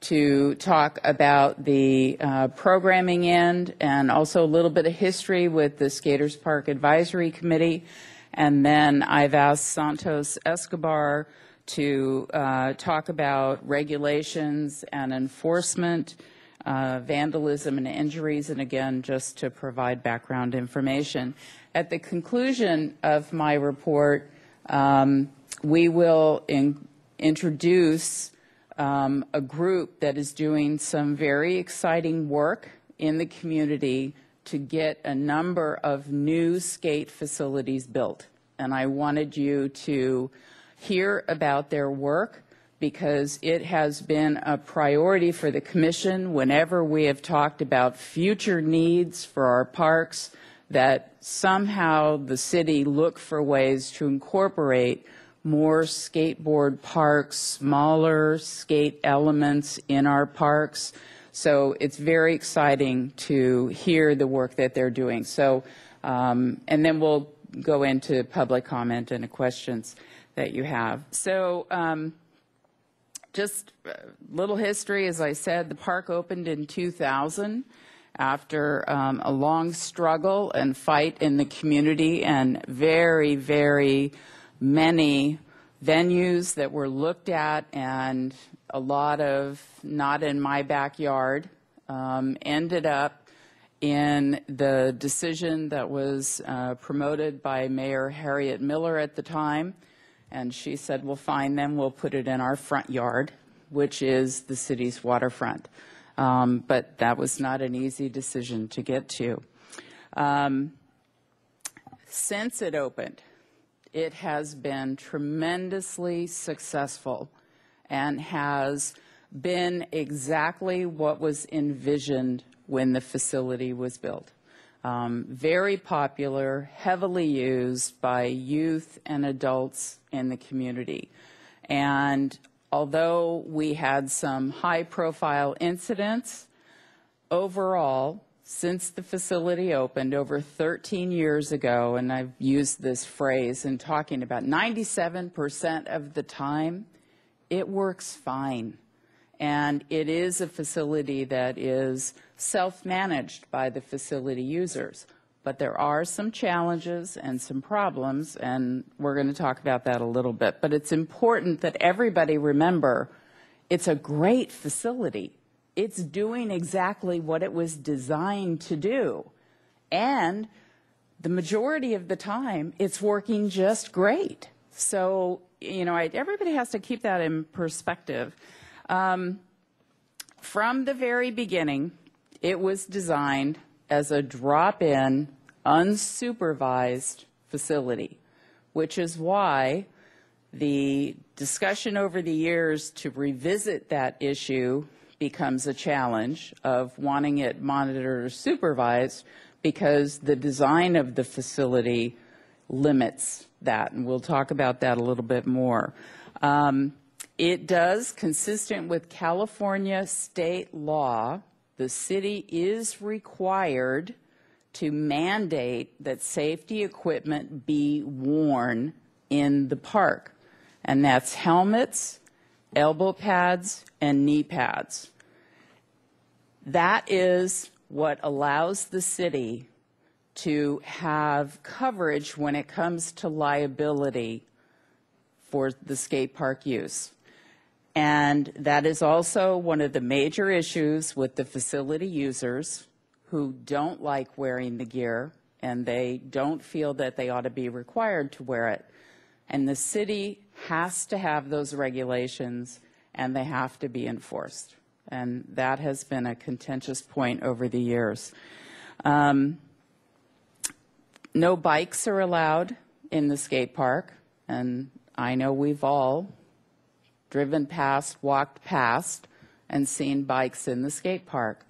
to talk about the programming end and also a little bit of history with the Skaters Park Advisory Committee. And then I've asked Santos Escobar to talk about regulations and enforcement, vandalism and injuries, and again, just to provide background information. At the conclusion of my report, we will introduce a group that is doing some very exciting work in the community to get a number of new skate facilities built. And I wanted you to hear about their work because it has been a priority for the Commission whenever we have talked about future needs for our parks, that somehow the city look for ways to incorporate more skateboard parks, smaller skate elements in our parks. So it's very exciting to hear the work that they're doing. So, and then we'll go into public comment and the questions that you have. So just a little history. As I said, the park opened in 2000 after a long struggle and fight in the community and very, very many venues that were looked at, and a lot of not in my backyard ended up in the decision that was promoted by Mayor Harriet Miller at the time. And she said, well, fine, then we'll put it in our front yard, which is the city's waterfront. But that was not an easy decision to get to. Since it opened, it has been tremendously successful and has been exactly what was envisioned when the facility was built. Very popular, heavily used by youth and adults in the community. And although we had some high-profile incidents, overall, since the facility opened over 13 years ago, and I've used this phrase in talking about 97% of the time, it works fine. And it is a facility that is self-managed by the facility users. But there are some challenges and some problems, and we're going to talk about that a little bit. But it's important that everybody remember it's a great facility. It's doing exactly what it was designed to do. And the majority of the time, it's working just great. So, you know, everybody has to keep that in perspective. From the very beginning, it was designed as a drop-in, unsupervised facility, which is why the discussion over the years to revisit that issue becomes a challenge of wanting it monitored or supervised, because the design of the facility limits that, and we'll talk about that a little bit more. It does, consistent with California state law, the city is required to mandate that safety equipment be worn in the park, and that's helmets, elbow pads, and knee pads. That is what allows the city to have coverage when it comes to liability for the skate park use. And that is also one of the major issues with the facility users who don't like wearing the gear, and they don't feel that they ought to be required to wear it. And the city has to have those regulations, and they have to be enforced. And that has been a contentious point over the years. No bikes are allowed in the skate park, and I know we've all driven past, walked past, and seen bikes in the skate park.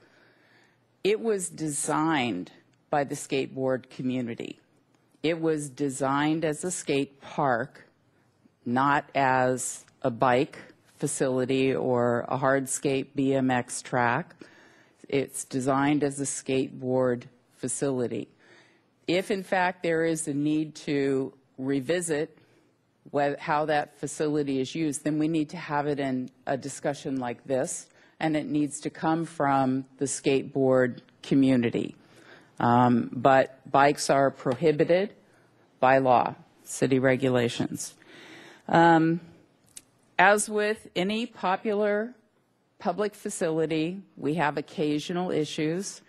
It was designed by the skateboard community. It was designed as a skate park, not as a bike facility or a hardscape BMX track. It's designed as a skateboard facility. If, in fact, there is a need to revisit how that facility is used, then we need to have it in a discussion like this and it needs to come from the skateboard community. But bikes are prohibited by law, city regulations. As with any popular public facility, we have occasional issues,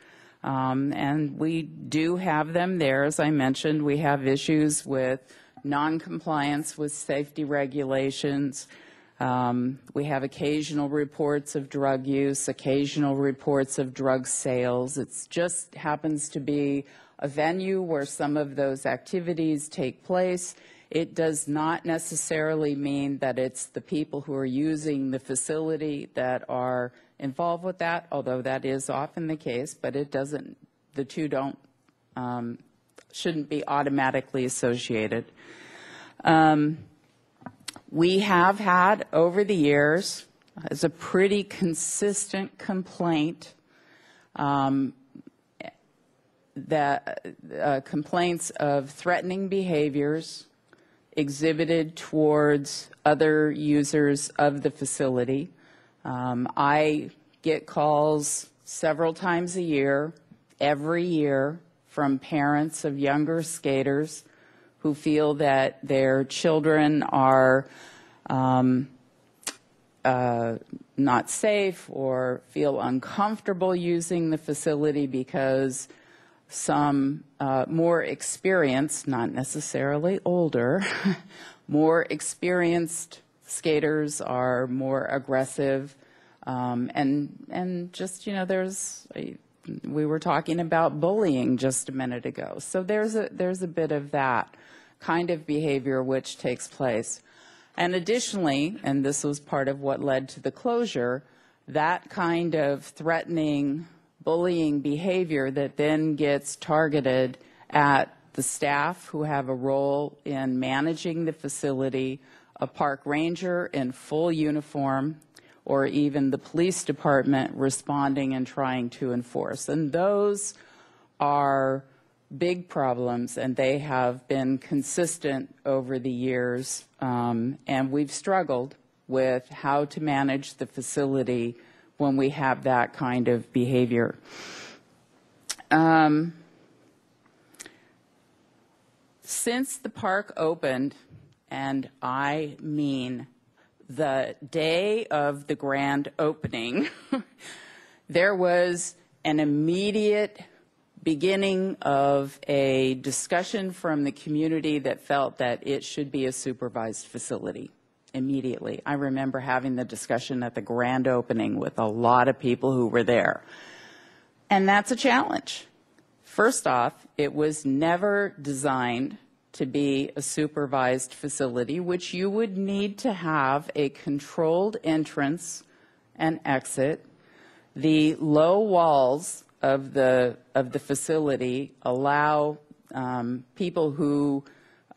and we do have them there. As I mentioned, we have issues with non-compliance with safety regulations. We have occasional reports of drug use, occasional reports of drug sales. It just happens to be a venue where some of those activities take place. It does not necessarily mean that it's the people who are using the facility that are involved with that, although that is often the case, but it doesn't, the two don't, shouldn't be automatically associated. We have had over the years, as a pretty consistent complaint, that complaints of threatening behaviors exhibited towards other users of the facility. I get calls several times a year, every year, from parents of younger skaters who feel that their children are not safe or feel uncomfortable using the facility because some more experienced, not necessarily older, more experienced skaters are more aggressive. And just, you know, we were talking about bullying just a minute ago. So there's a bit of that kind of behavior which takes place. And additionally, and this was part of what led to the closure, that kind of threatening, bullying behavior that then gets targeted at the staff who have a role in managing the facility, a park ranger in full uniform, or even the police department responding and trying to enforce. And those are big problems, and they have been consistent over the years, and we've struggled with how to manage the facility when we have that kind of behavior. Since the park opened, and I mean the day of the grand opening, there was an immediate beginning of a discussion from the community that felt that it should be a supervised facility immediately. I remember having the discussion at the grand opening with a lot of people who were there. And that's a challenge. First off, it was never designed to be a supervised facility, which you would need to have a controlled entrance and exit. The low walls of the facility allow people who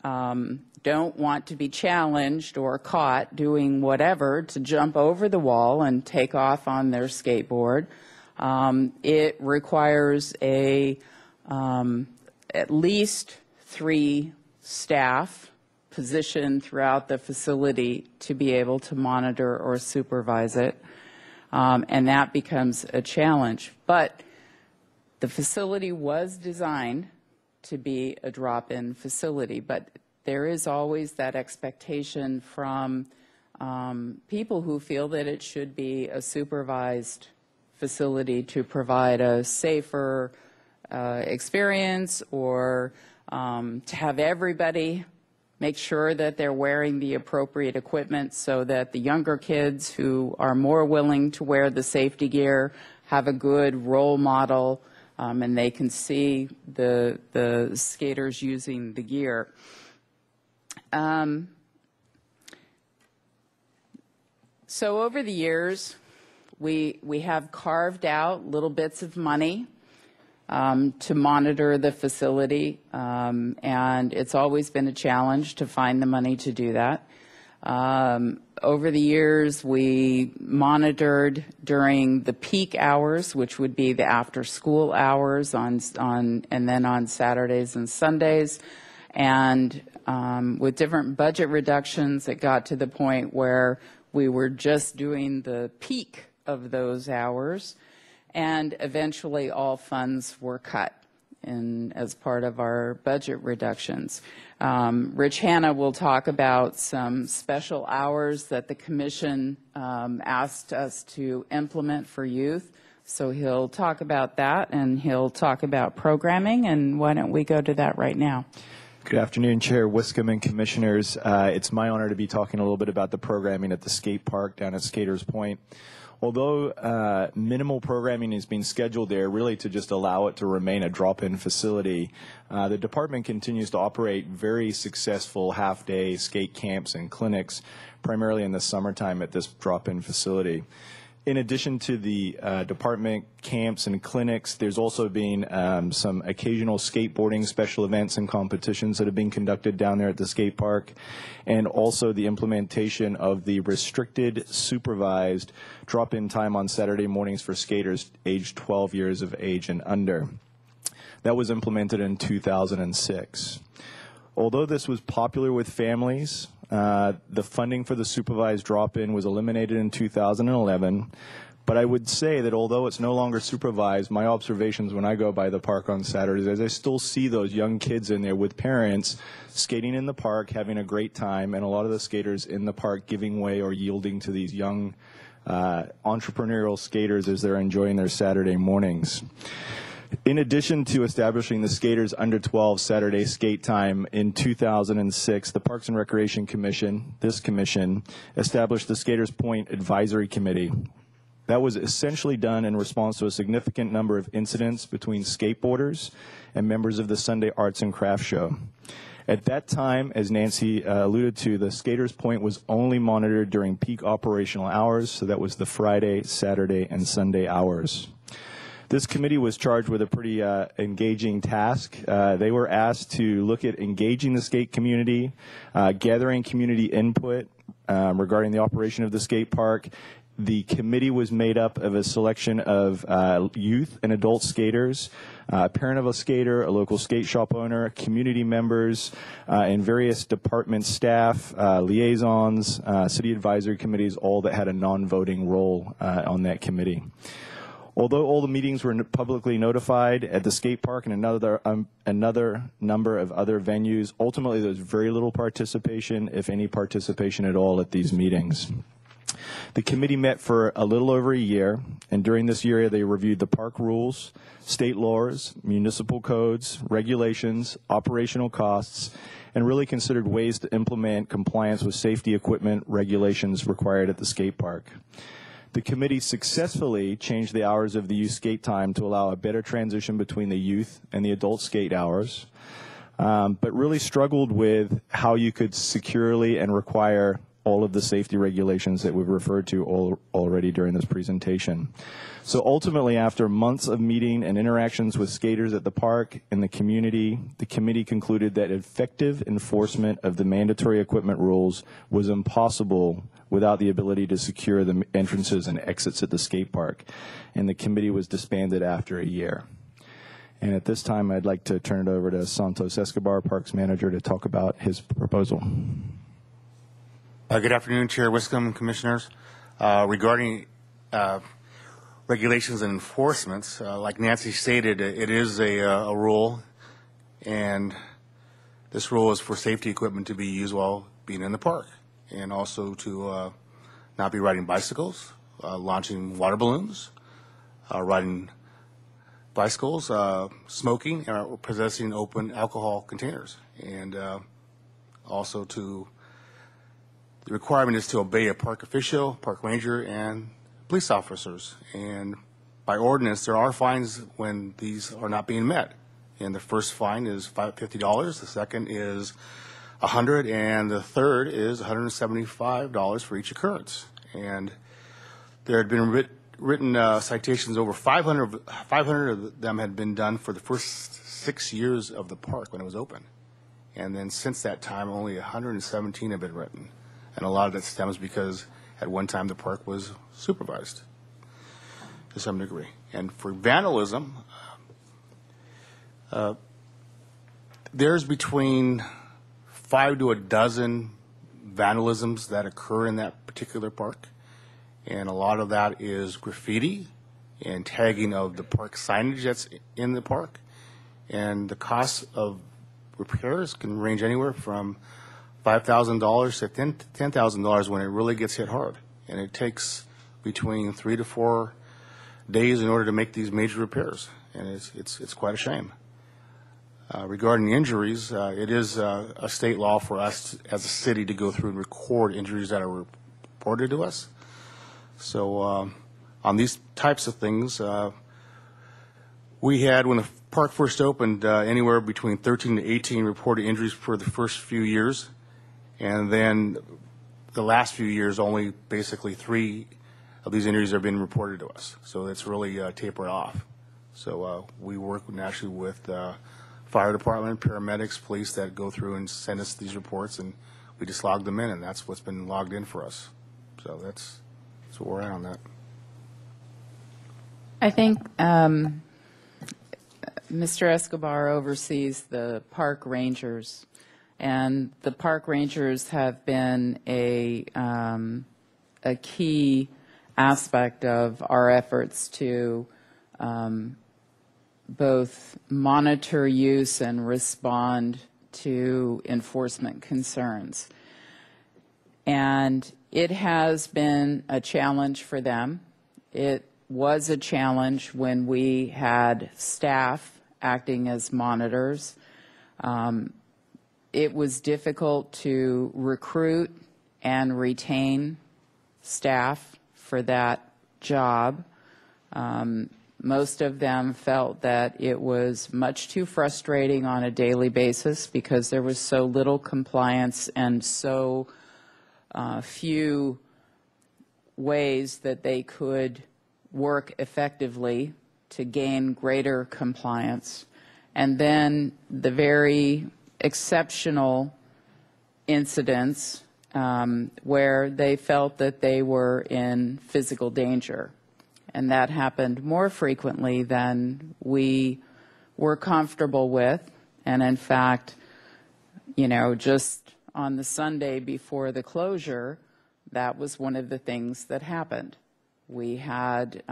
don't want to be challenged or caught doing whatever to jump over the wall and take off on their skateboard. It requires at least 3 staff positioned throughout the facility to be able to monitor or supervise it, and that becomes a challenge. But the facility was designed to be a drop-in facility, but there is always that expectation from people who feel that it should be a supervised facility to provide a safer experience, or to have everybody make sure that they're wearing the appropriate equipment so that the younger kids who are more willing to wear the safety gear have a good role model, and they can see the skaters using the gear. So over the years, we have carved out little bits of money to monitor the facility, and it's always been a challenge to find the money to do that. Over the years, we monitored during the peak hours, which would be the after-school hours, and then on Saturdays and Sundays. And with different budget reductions, it got to the point where we were just doing the peak of those hours, and eventually all funds were cut as part of our budget reductions. Rich Hanna will talk about some special hours that the commission asked us to implement for youth. So he'll talk about that, and he'll talk about programming, and why don't we go to that right now? Good afternoon, Chair Wiscombe and Commissioners. It's my honor to be talking a little bit about the programming at the skate park down at Skaters Point. Although minimal programming is being scheduled there really to just allow it to remain a drop-in facility, the department continues to operate very successful half-day skate camps and clinics, primarily in the summertime at this drop-in facility. In addition to the department camps and clinics, there's also been some occasional skateboarding special events and competitions that have been conducted down there at the skate park, and also the implementation of the restricted supervised drop-in time on Saturday mornings for skaters aged 12 years of age and under. That was implemented in 2006. Although this was popular with families, the funding for the supervised drop-in was eliminated in 2011, but I would say that although it's no longer supervised, my observations when I go by the park on Saturdays is I still see those young kids in there with parents skating in the park, having a great time, and a lot of the skaters in the park giving way or yielding to these young entrepreneurial skaters as they're enjoying their Saturday mornings. In addition to establishing the Skaters Under 12 Saturday skate time in 2006, the Parks and Recreation Commission, this commission, established the Skaters Point Advisory Committee. That was essentially done in response to a significant number of incidents between skateboarders and members of the Sunday Arts and Crafts Show. At that time, as Nancy alluded to, the Skaters Point was only monitored during peak operational hours, so that was the Friday, Saturday, and Sunday hours. This committee was charged with a pretty engaging task. They were asked to look at engaging the skate community, gathering community input regarding the operation of the skate park. The committee was made up of a selection of youth and adult skaters, a parent of a skater, a local skate shop owner, community members, and various department staff, liaisons, city advisory committees, all that had a non-voting role on that committee. Although all the meetings were publicly notified at the skate park and another number of other venues, ultimately there was very little participation, if any participation at all, at these meetings. The committee met for a little over a year, and during this year they reviewed the park rules, state laws, municipal codes, regulations, operational costs, and really considered ways to implement compliance with safety equipment regulations required at the skate park. The committee successfully changed the hours of the youth skate time to allow a better transition between the youth and the adult skate hours, but really struggled with how you could securely and require all of the safety regulations that we've referred to already during this presentation. So ultimately, after months of meeting and interactions with skaters at the park and the community concluded that effective enforcement of the mandatory equipment rules was impossible without the ability to secure the entrances and exits at the skate park. And the committee was disbanded after a year. And at this time, I'd like to turn it over to Santos Escobar, Parks Manager, to talk about his proposal. Good afternoon, Chair Wiscombe, Commissioners. Regarding regulations and enforcements, like Nancy stated, it is a rule, and this rule is for safety equipment to be used while being in the park, and also to not be riding bicycles, launching water balloons, riding bicycles, smoking, or possessing open alcohol containers. And also the requirement is to obey a park official, park ranger, and police officers. And by ordinance, there are fines when these are not being met. And the first fine is $50, the second is $100, and the third is $175 for each occurrence. And there had been written citations, over 500 of them had been done for the first 6 years of the park when it was open. And then since that time, only 117 have been written. And a lot of that stems because at one time the park was supervised to some degree. And for vandalism, there's between 5 to a dozen vandalisms that occur in that particular park. and a lot of that is graffiti and tagging of the park signage that's in the park. And the cost of repairs can range anywhere from $5,000 to $10,000 when it really gets hit hard. And it takes between 3 to 4 days in order to make these major repairs. And it's quite a shame. Regarding the injuries, it is a state law for us as a city to go through and record injuries that are reported to us. So on these types of things, we had, when the park first opened, anywhere between 13 to 18 reported injuries for the first few years. And then the last few years, only basically 3 of these injuries have been reported to us. So it's really tapered off. So we work naturally with fire department, paramedics, police that go through and send us these reports, and we just log them in, and that's what's been logged in for us. So that's where we're at on that. I think Mr. Escobar oversees the park rangers, and the park rangers have been a key aspect of our efforts to both monitor use and respond to enforcement concerns. And it has been a challenge for them. It was a challenge when we had staff acting as monitors. It was difficult to recruit and retain staff for that job. Most of them felt that it was much too frustrating on a daily basis because there was so little compliance and so few ways that they could work effectively to gain greater compliance. And then the very exceptional incidents where they felt that they were in physical danger. And that happened more frequently than we were comfortable with. And in fact, you know, just on the Sunday before the closure, that was one of the things that happened. We had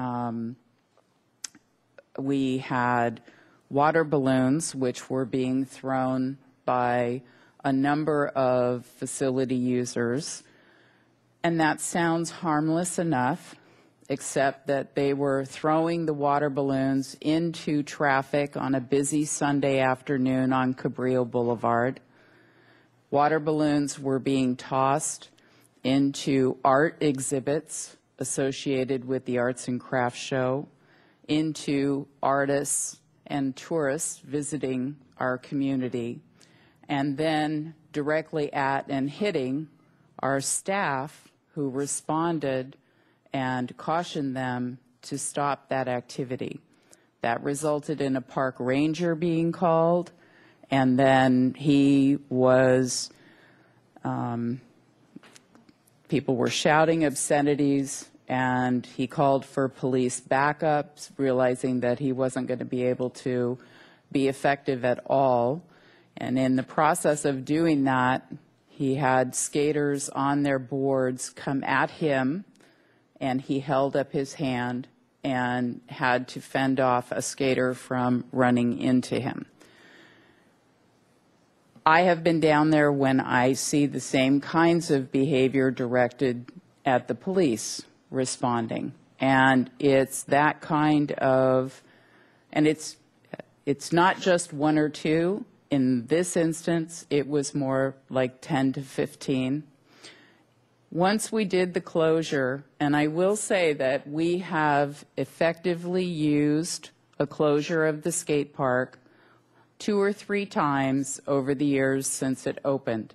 water balloons which were being thrown by a number of facility users, and that sounds harmless enough, except that they were throwing the water balloons into traffic on a busy Sunday afternoon on Cabrillo Boulevard. Water balloons were being tossed into art exhibits associated with the Arts and Crafts Show, into artists and tourists visiting our community, and then directly at and hitting our staff who responded and cautioned them to stop that activity. That resulted in a park ranger being called, and then he was, people were shouting obscenities, and he called for police backups, realizing that he wasn't going to be able to be effective at all. And in the process of doing that, he had skaters on their boards come at him, and he held up his hand and had to fend off a skater from running into him. I have been down there when I see the same kinds of behavior directed at the police responding. And it's that kind of, and it's not just 1 or 2. In this instance, it was more like 10 to 15. Once we did the closure, and I will say that we have effectively used a closure of the skate park 2 or 3 times over the years since it opened.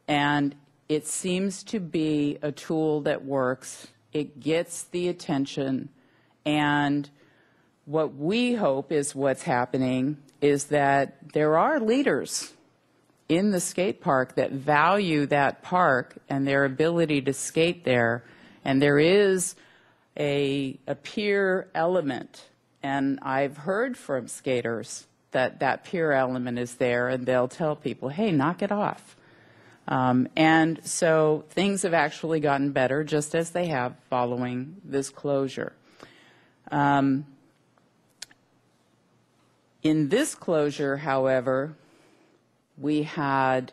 And it seems to be a tool that works. It gets the attention. And what we hope is what's happening is that there are leaders in the skate park that value that park and their ability to skate there. And there is a peer element. And I've heard from skaters that peer element is there, and they'll tell people, hey, knock it off. And so things have actually gotten better, just as they have following this closure. In this closure, however, we had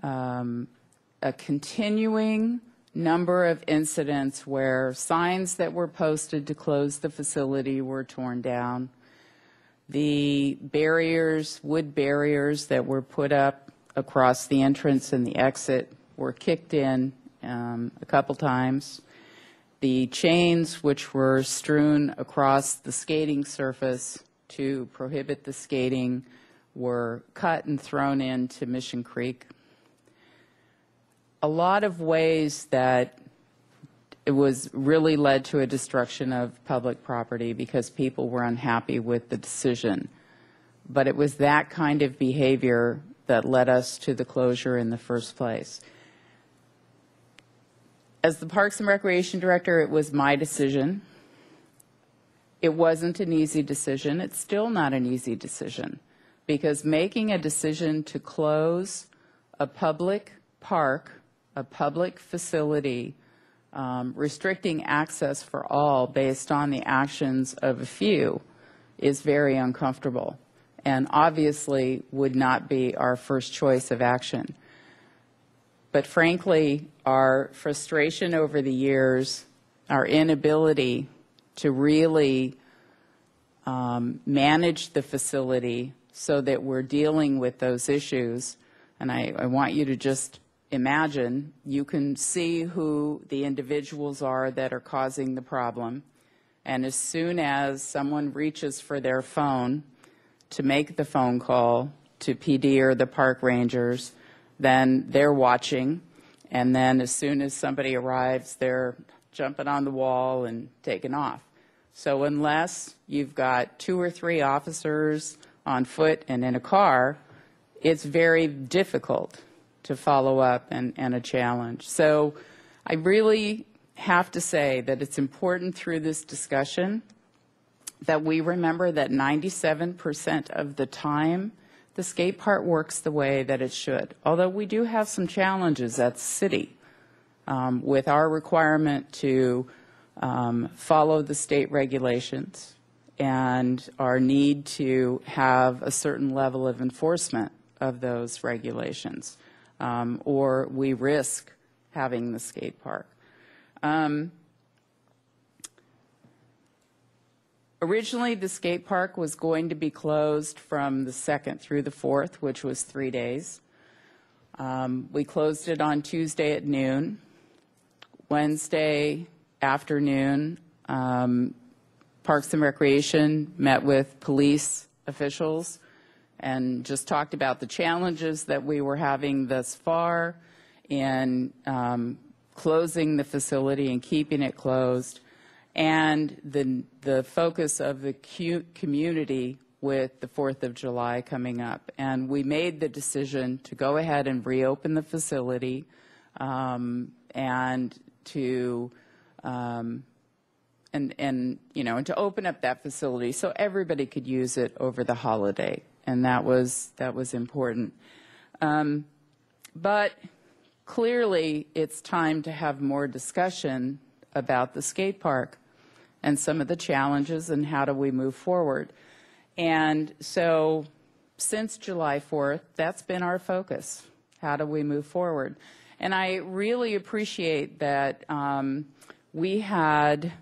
a continuing number of incidents where signs that were posted to close the facility were torn down. The barriers, wood barriers that were put up across the entrance and the exit were kicked in a couple times. The chains which were strewn across the skating surface to prohibit the skating were cut and thrown into Mission Creek. A lot of ways that it was really led to a destruction of public property because people were unhappy with the decision. But it was that kind of behavior that led us to the closure in the first place. As the Parks and Recreation Director, it was my decision. It wasn't an easy decision. It's still not an easy decision, because making a decision to close a public park, a public facility, restricting access for all based on the actions of a few is very uncomfortable, and obviously would not be our first choice of action. But frankly, our frustration over the years, our inability to really manage the facility so that we're dealing with those issues, and I want you to just imagine, you can see who the individuals are that are causing the problem, and as soon as someone reaches for their phone to make the phone call to PD or the park rangers, then they're watching, and then as soon as somebody arrives, they're jumping on the wall and taking off. So unless you've got 2 or 3 officers on foot and in a car, it's very difficult to follow up and a challenge. So I really have to say that it's important through this discussion that we remember that 97% of the time the skate park works the way that it should. Although we do have some challenges at city with our requirement to follow the state regulations and our need to have a certain level of enforcement of those regulations, or we risk having the skate park. Originally, the skate park was going to be closed from the 2nd through the 4th, which was 3 days. We closed it on Tuesday at noon. Wednesday afternoon, Parks and Recreation met with police officials and just talked about the challenges that we were having thus far in closing the facility and keeping it closed, and the focus of the community with the 4th of July coming up. And we made the decision to go ahead and reopen the facility and to to open up that facility so everybody could use it over the holiday, and that was important. But clearly, it's time to have more discussion about the skate park and some of the challenges and how do we move forward. And so since July 4th, that's been our focus. How do we move forward? And I really appreciate that we had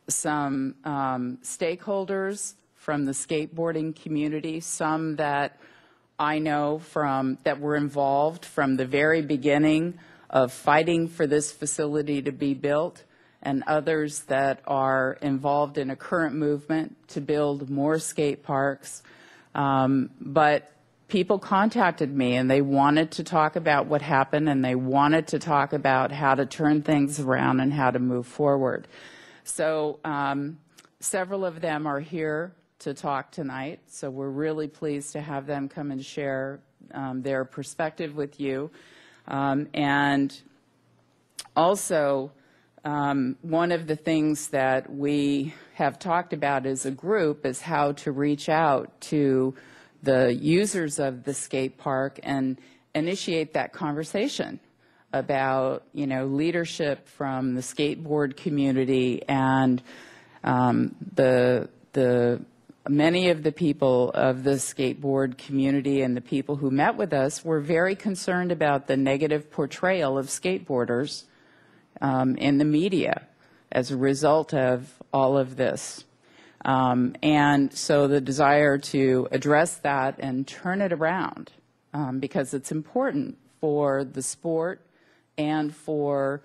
some stakeholders from the skateboarding community, some that I know that were involved from the very beginning of fighting for this facility to be built, and others that are involved in a current movement to build more skate parks. But people contacted me and they wanted to talk about what happened, and they wanted to talk about how to turn things around and how to move forward. So several of them are here to talk tonight, so we're really pleased to have them come and share their perspective with you. And also, one of the things that we have talked about as a group is how to reach out to the users of the skate park and initiate that conversation about, leadership from the skateboard community and the many of the people of the skateboard community and the people who met with us were very concerned about the negative portrayal of skateboarders in the media as a result of all of this. And so the desire to address that and turn it around, because it's important for the sport and for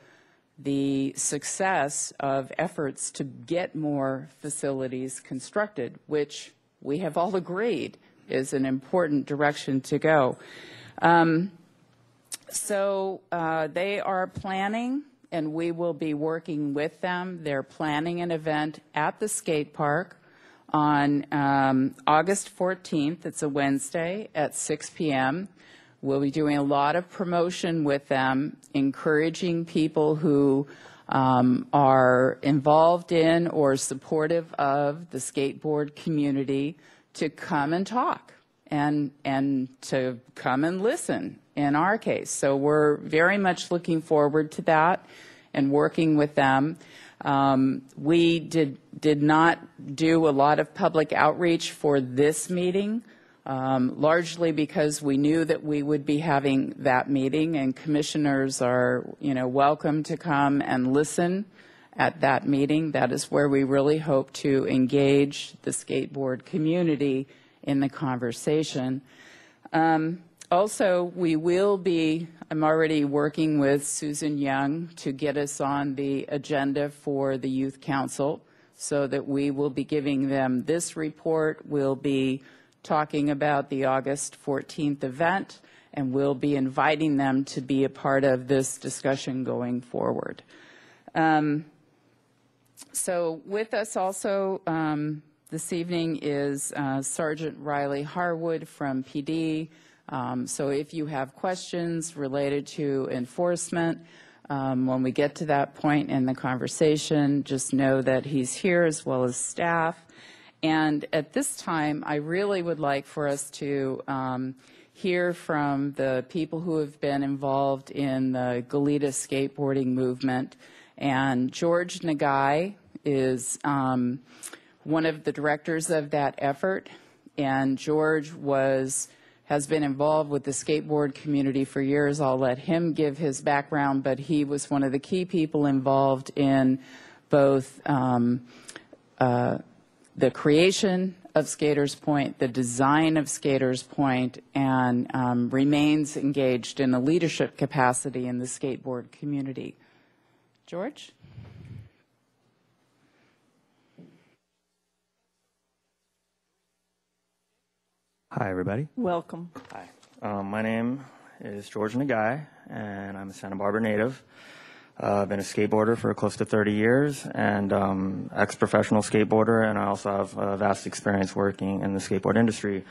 the success of efforts to get more facilities constructed, which we have all agreed is an important direction to go. So they are planning, and we will be working with them. They're planning an event at the skate park on August 14th. It's a Wednesday at 6 p.m. We'll be doing a lot of promotion with them, encouraging people who are involved in or supportive of the skateboard community to come and talk and to come and listen in our case. So we're very much looking forward to that and working with them. We did not do a lot of public outreach for this meeting, largely because we knew that we would be having that meeting, and commissioners are, welcome to come and listen at that meeting. That is where we really hope to engage the skateboard community in the conversation. Also, we will be, I'm already working with Susan Young to get us on the agenda for the Youth Council so that we will be giving them this report. We'll be talking about the August 14th event, and we'll be inviting them to be a part of this discussion going forward. So with us also this evening is Sergeant Riley Harwood from PD. So if you have questions related to enforcement, when we get to that point in the conversation, just know that he's here as well as staff. And at this time, I really would like for us to hear from the people who have been involved in the Goleta skateboarding movement. And George Nagai is one of the directors of that effort. And George has been involved with the skateboard community for years. I'll let him give his background, but he was one of the key people involved in both the creation of Skaters Point, the design of Skaters Point, and remains engaged in a leadership capacity in the skateboard community. George? Hi, everybody. Welcome. Hi. My name is George Nagai, and I'm a Santa Barbara native. I've been a skateboarder for close to 30 years and ex-professional skateboarder, and I also have vast experience working in the skateboard industry.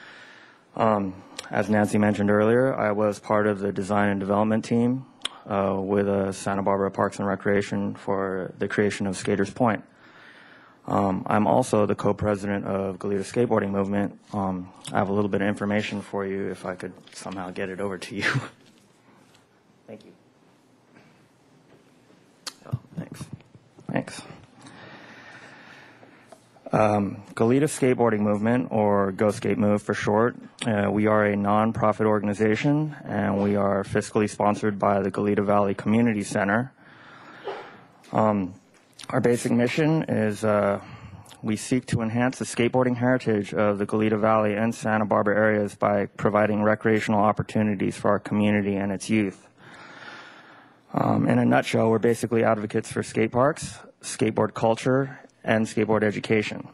As Nancy mentioned earlier, I was part of the design and development team with Santa Barbara Parks and Recreation for the creation of Skaters Point. I'm also the co-president of Goleta Skateboarding Movement. I have a little bit of information for you if I could somehow get it over to you. Thank you. Oh, thanks. Goleta Skateboarding Movement, or Go Skate Move for short. We are a non-profit organization, and we are fiscally sponsored by the Goleta Valley Community Center. Our basic mission is we seek to enhance the skateboarding heritage of the Goleta Valley and Santa Barbara areas by providing recreational opportunities for our community and its youth. In a nutshell, we're basically advocates for skate parks, skateboard culture, and skateboard education.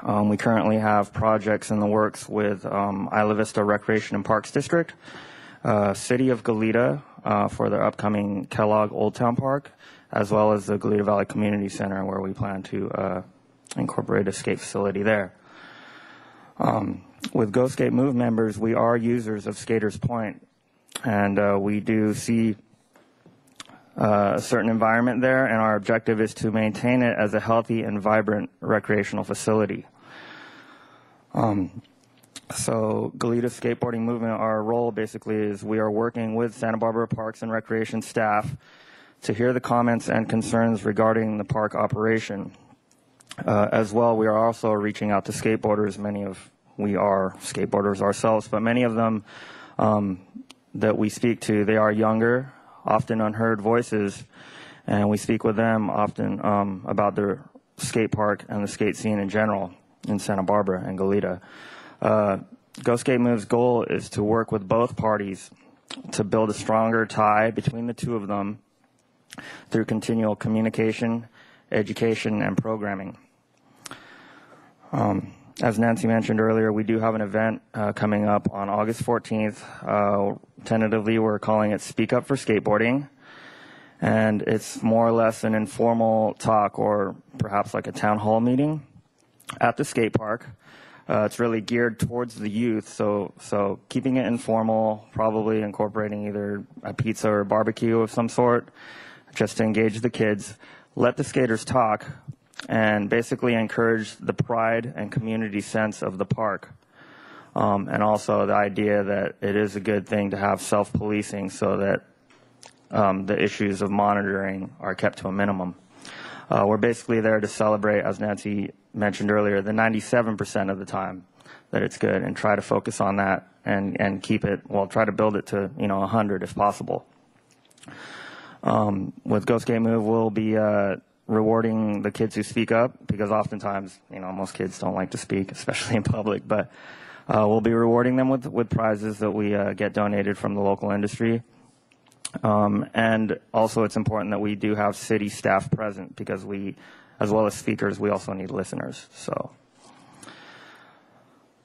We currently have projects in the works with Isla Vista Recreation and Parks District, City of Goleta for their upcoming Kellogg Old Town Park, as well as the Goleta Valley Community Center, where we plan to incorporate a skate facility there. With Go Skate Move members, we are users of Skaters Point, and we do see a certain environment there, and our objective is to maintain it as a healthy and vibrant recreational facility. So Goleta Skateboarding Movement, our role basically is we are working with Santa Barbara Parks and Recreation staff to hear the comments and concerns regarding the park operation. As well, we are also reaching out to skateboarders. We are skateboarders ourselves, but many of them that we speak to, they are younger, often unheard voices, and we speak with them often about their skate park and the skate scene in general in Santa Barbara and Goleta. Go Skate Move's goal is to work with both parties to build a stronger tie between the two of them through continual communication, education, and programming. As Nancy mentioned earlier, we do have an event coming up on August 14th. Tentatively, we're calling it Speak Up for Skateboarding. And it's more or less an informal talk or perhaps like a town hall meeting at the skate park. It's really geared towards the youth, so keeping it informal, probably incorporating either a pizza or barbecue of some sort, just to engage the kids, let the skaters talk, and basically encourage the pride and community sense of the park. And also the idea that it is a good thing to have self-policing so that the issues of monitoring are kept to a minimum. We're basically there to celebrate, as Nancy mentioned earlier, the 97% of the time that it's good, and try to focus on that and keep it, well, try to build it to 100 if possible. With Go Skate Move, we'll be rewarding the kids who speak up, because oftentimes, most kids don't like to speak, especially in public, but we'll be rewarding them with prizes that we get donated from the local industry. And also it's important that we do have city staff present, because we, as well as speakers, we also need listeners. So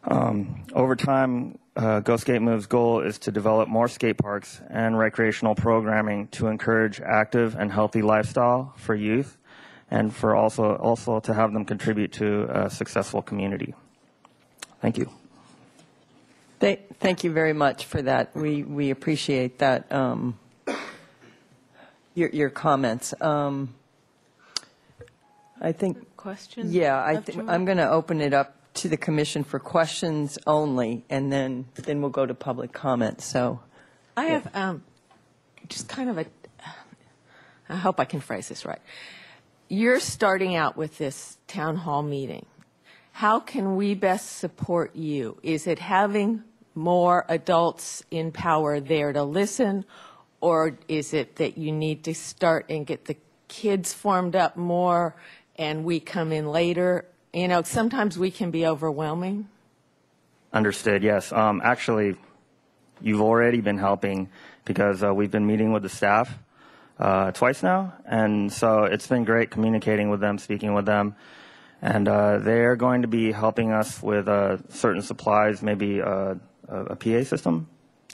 over time, Go Skate Move's goal is to develop more skate parks and recreational programming to encourage active and healthy lifestyle for youth, and for also to have them contribute to a successful community. Thank you. Thank you very much for that. We appreciate that. Your comments. I think. Questions? Yeah, I'm going to open it up to the commission for questions only, and then we'll go to public comment. So, I have just kind of I hope I can phrase this right. You're starting out with this town hall meeting. How can we best support you? Is it having more adults in power there to listen, or is it that you need to start and get the kids formed up more and we come in later? Sometimes we can be overwhelming. Understood, yes. Actually, you've already been helping, because we've been meeting with the staff twice now, and so it's been great communicating with them, speaking with them, and they're going to be helping us with certain supplies, maybe a PA system,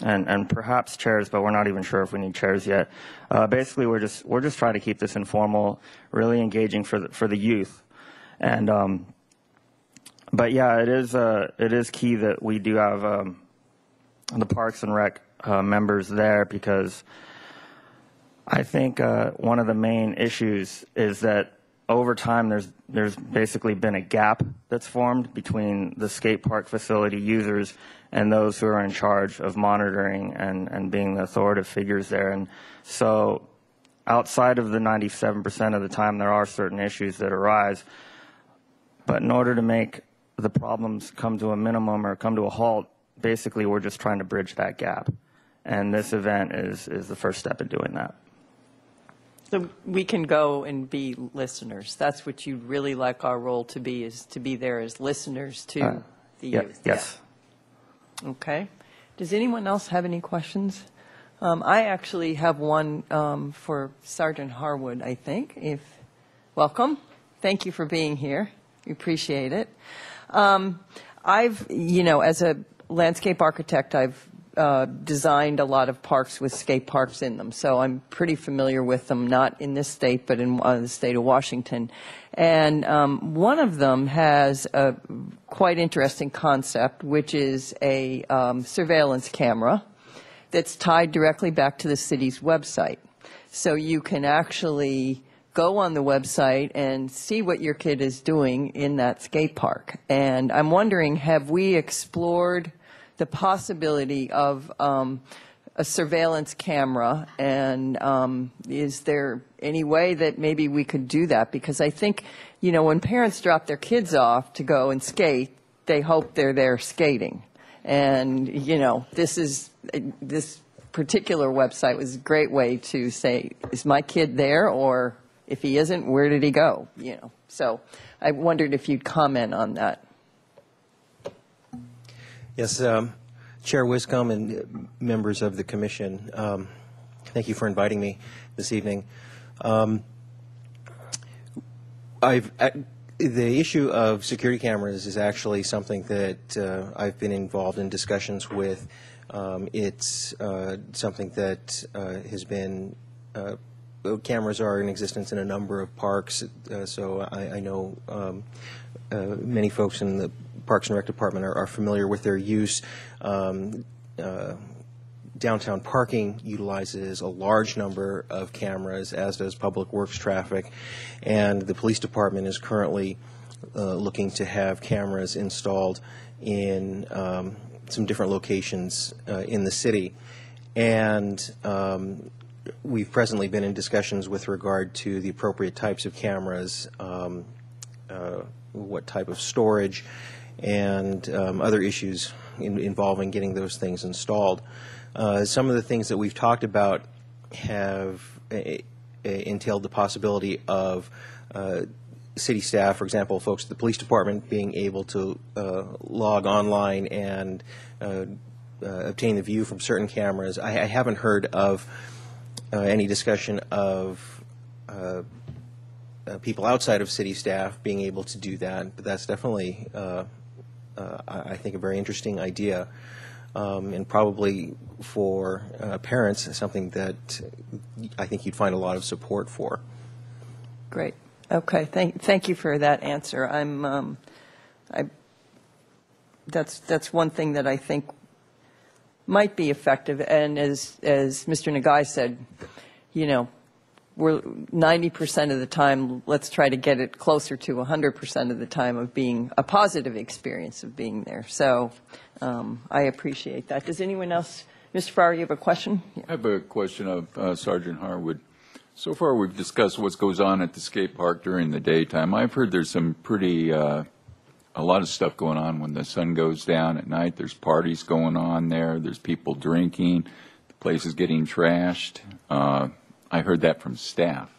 and perhaps chairs, but we're not even sure if we need chairs yet. Basically, we're just trying to keep this informal, really engaging for the youth, and but yeah, it is key that we do have the Parks and Rec members there, because I think one of the main issues is that over time there's basically been a gap that's formed between the skate park facility users and those who are in charge of monitoring and being the authoritative figures there. And so outside of the 97% of the time, there are certain issues that arise. But in order to make the problems come to a minimum or come to a halt, basically we're just trying to bridge that gap. And this event is the first step in doing that. So we can go and be listeners. That's what you'd really like our role to be, is to be there as listeners to the youth. Yes. Yeah. Okay. Does anyone else have any questions? I actually have one for Sergeant Harwood, I think. Welcome. Thank you for being here. We appreciate it. As a landscape architect, I've designed a lot of parks with skate parks in them, so I'm pretty familiar with them, not in this state, but in the state of Washington. And one of them has a quite interesting concept, which is a surveillance camera that's tied directly back to the city's website. So you can actually go on the website and see what your kid is doing in that skate park. And I'm wondering, have we explored the possibility of a surveillance camera, and is there any way that maybe we could do that? Because I think, you know, when parents drop their kids off to go and skate, they hope they're there skating. And, you know, this particular website was a great way to say, is my kid there? Or if he isn't, where did he go? You know, so I wondered if you'd comment on that. Yes, Chair Wiscombe and members of the Commission, thank you for inviting me this evening. The issue of security cameras is actually something that I've been involved in discussions with. It's something that has been, cameras are in existence in a number of parks, so I know many folks in the Parks and Rec Department are familiar with their use. Downtown parking utilizes a large number of cameras, as does Public Works traffic, and the Police Department is currently looking to have cameras installed in some different locations in the city. And we've presently been in discussions with regard to the appropriate types of cameras, what type of storage, and other issues involving getting those things installed. Some of the things that we've talked about have entailed the possibility of city staff, for example, folks at the police department, being able to log online and obtain the view from certain cameras. I haven't heard of any discussion of people outside of city staff being able to do that, but that's definitely I think a very interesting idea, and probably for parents something that I think you'd find a lot of support for. Great. Okay. Thank you for that answer. That's one thing that I think might be effective. And as Mr. Nagai said, you know, we're 90% of the time, let's try to get it closer to 100% of the time of being a positive experience of being there. So I appreciate that. Does anyone else, Mr. Farrar, you have a question? Yeah. I have a question of Sergeant Harwood. So far we've discussed what goes on at the skate park during the daytime. I've heard there's some pretty, a lot of stuff going on when the sun goes down at night. There's parties going on there. There's people drinking. The place is getting trashed. I heard that from staff,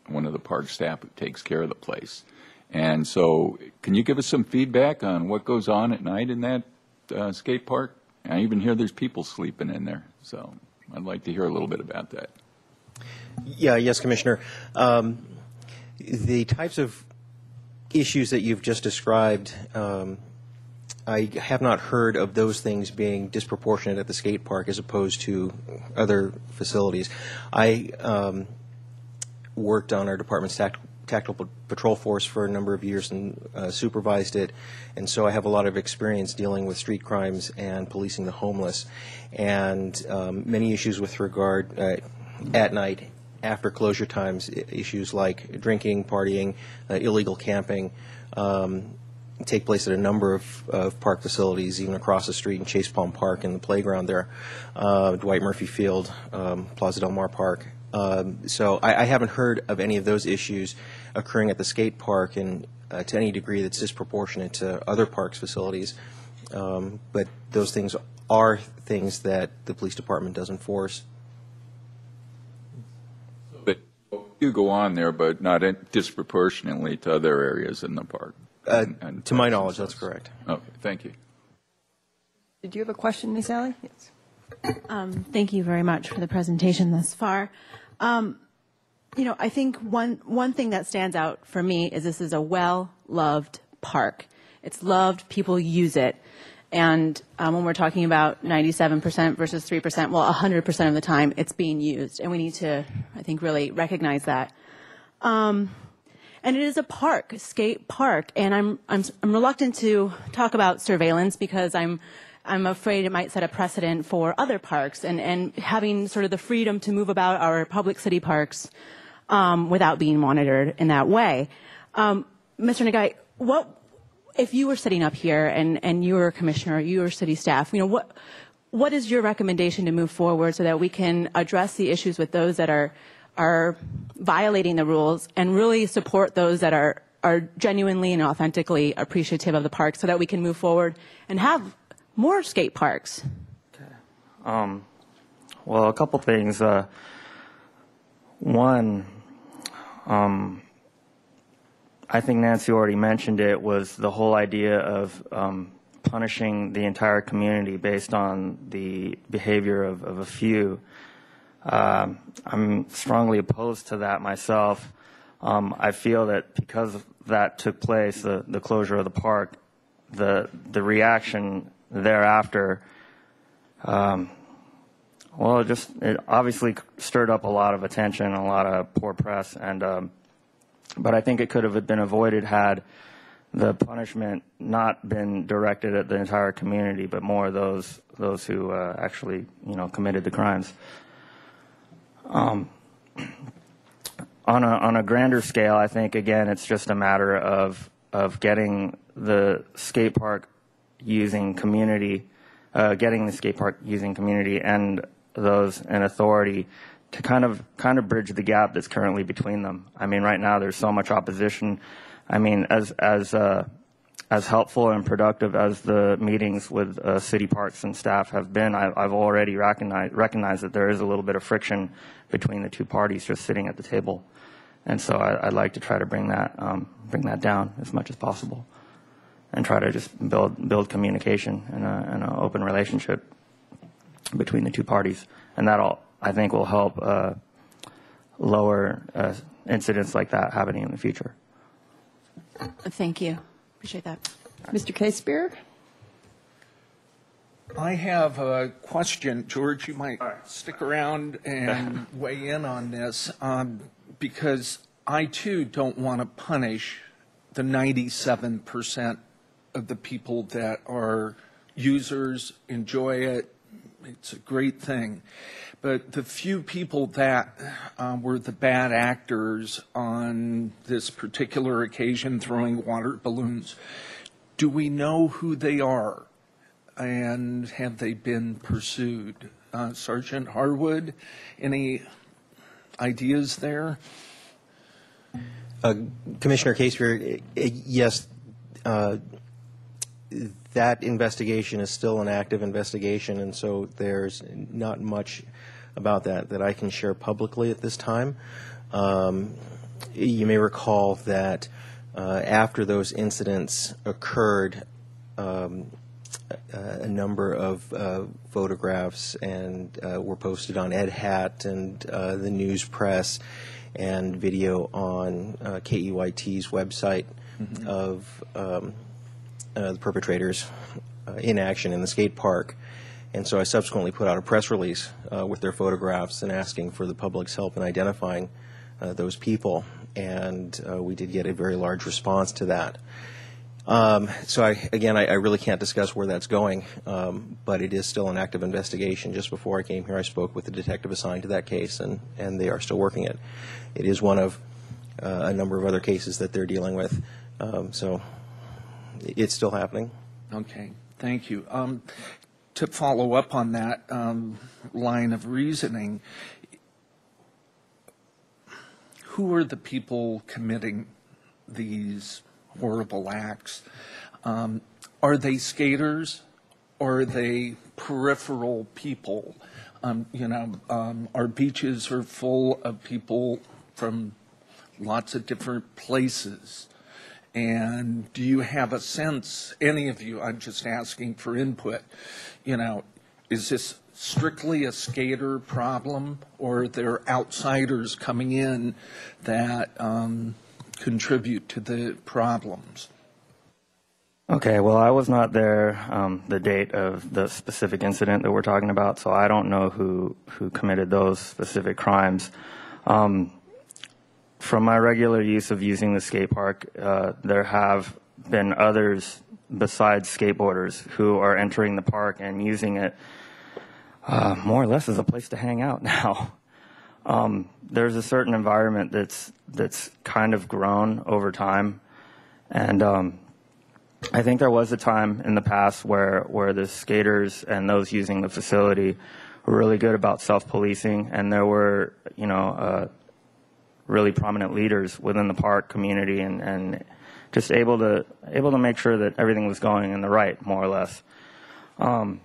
one of the park staff who takes care of the place. And so can you give us some feedback on what goes on at night in that skate park? I even hear there's people sleeping in there. So I'd like to hear a little bit about that. Yeah, yes, Commissioner. The types of issues that you've just described, I have not heard of those things being disproportionate at the skate park as opposed to other facilities. I worked on our department's tactical patrol force for a number of years and supervised it, and so I have a lot of experience dealing with street crimes and policing the homeless, and many issues with regard at night after closure times, issues like drinking, partying, illegal camping, take place at a number of park facilities, even across the street in Chase Palm Park and the playground there, Dwight Murphy Field, Plaza Del Mar Park. So I haven't heard of any of those issues occurring at the skate park and to any degree that's disproportionate to other parks facilities. But those things are things that the police department does enforce. But you go on there, but not disproportionately to other areas in the park. And to my knowledge, that's correct. Okay, thank you. Did you have a question, Ms. Alley? Yes. Thank you very much for the presentation thus far. You know, I think one thing that stands out for me is this is a well-loved park. It's loved, people use it. And when we're talking about 97% versus 3%, well, 100% of the time it's being used. And we need to, I think, really recognize that. And it is a park, a skate park. And I'm reluctant to talk about surveillance because I'm afraid it might set a precedent for other parks. And having sort of the freedom to move about our public city parks without being monitored in that way. Mr. Nagai, if you were sitting up here and you were a commissioner, you were city staff, what is your recommendation to move forward so that we can address the issues with those that are violating the rules and really support those that are genuinely and authentically appreciative of the park so that we can move forward and have more skate parks? Well, a couple things. One, I think Nancy already mentioned it, was the whole idea of punishing the entire community based on the behavior of a few. I'm strongly opposed to that myself. I feel that because that took place, the closure of the park, the reaction thereafter, well, it obviously stirred up a lot of attention, a lot of poor press, but I think it could have been avoided had the punishment not been directed at the entire community, but more those who actually, committed the crimes. On a grander scale, I think again it's just a matter of getting the skate park using community, and those in authority to kind of bridge the gap that's currently between them. I mean, right now there's so much opposition. I mean, as helpful and productive as the meetings with city parks and staff have been, I've already recognized that there is a little bit of friction between the two parties just sitting at the table, and so I'd like to try to bring that down as much as possible, and try to just build communication and an open relationship between the two parties, and that I think will help lower incidents like that happening in the future. Thank you. Appreciate that. Mr. Kaysberg? I have a question. George, you might stick around and weigh in on this, because I, too, don't want to punish the 97% of the people that are users, enjoy it. It's a great thing. But the few people that were the bad actors on this particular occasion, throwing water balloons, do we know who they are? And have they been pursued? Sergeant Harwood, any ideas there? Commissioner Kaysberg, yes, that investigation is still an active investigation, and so there's not much about that I can share publicly at this time. You may recall that after those incidents occurred, a number of photographs and were posted on Ed Hat and the news press, and video on KEYT's website of the perpetrators in action in the skate park. And so I subsequently put out a press release with their photographs and asking for the public's help in identifying those people. And we did get a very large response to that. So I really can't discuss where that's going, but it is still an active investigation. Just before I came here, I spoke with the detective assigned to that case, and they are still working it. It is one of a number of other cases that they're dealing with. So it's still happening. Okay, thank you. To follow up on that line of reasoning, who are the people committing these horrible acts? Are they skaters, or are they peripheral people? Our beaches are full of people from lots of different places. And do you have a sense, any of you, I'm just asking for input, is this strictly a skater problem, or are there outsiders coming in that contribute to the problems? Okay, well, I was not there the date of the specific incident that we're talking about, so I don't know who committed those specific crimes. From my regular use of using the skate park, there have been others besides skateboarders who are entering the park and using it more or less as a place to hang out now. there's a certain environment that's kind of grown over time, and I think there was a time in the past where the skaters and those using the facility were really good about self-policing, and there were, really prominent leaders within the park community and just able to make sure that everything was going in the right, more or less. I'm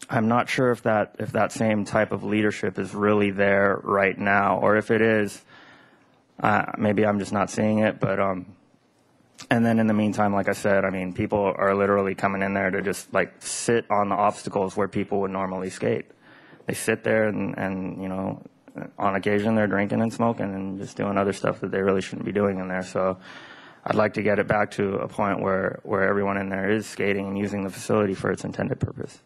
not sure if that same type of leadership is really there right now, or if it is, maybe I'm just not seeing it. But and then in the meantime, like I said, I mean, people are literally coming in there to just like sit on the obstacles where people would normally skate. They sit there and on occasion they're drinking and smoking and just doing other stuff that they really shouldn't be doing in there. So I'd like to get it back to a point where everyone in there is skating and using the facility for its intended purpose.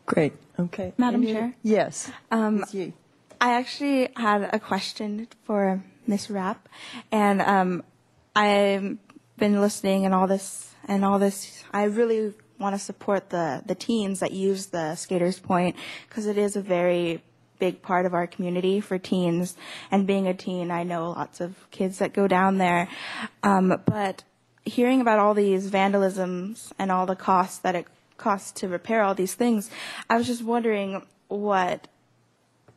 Great. Okay. Madam Chair? Yes. Ms. Yee. I actually had a question for Ms. Rapp, and I've been listening and all this. I really want to support the teens that use the Skaters Point, because it is a very big part of our community for teens. And being a teen, I know lots of kids that go down there. But hearing about all these vandalisms and all the costs that it costs to repair all these things, I was just wondering, would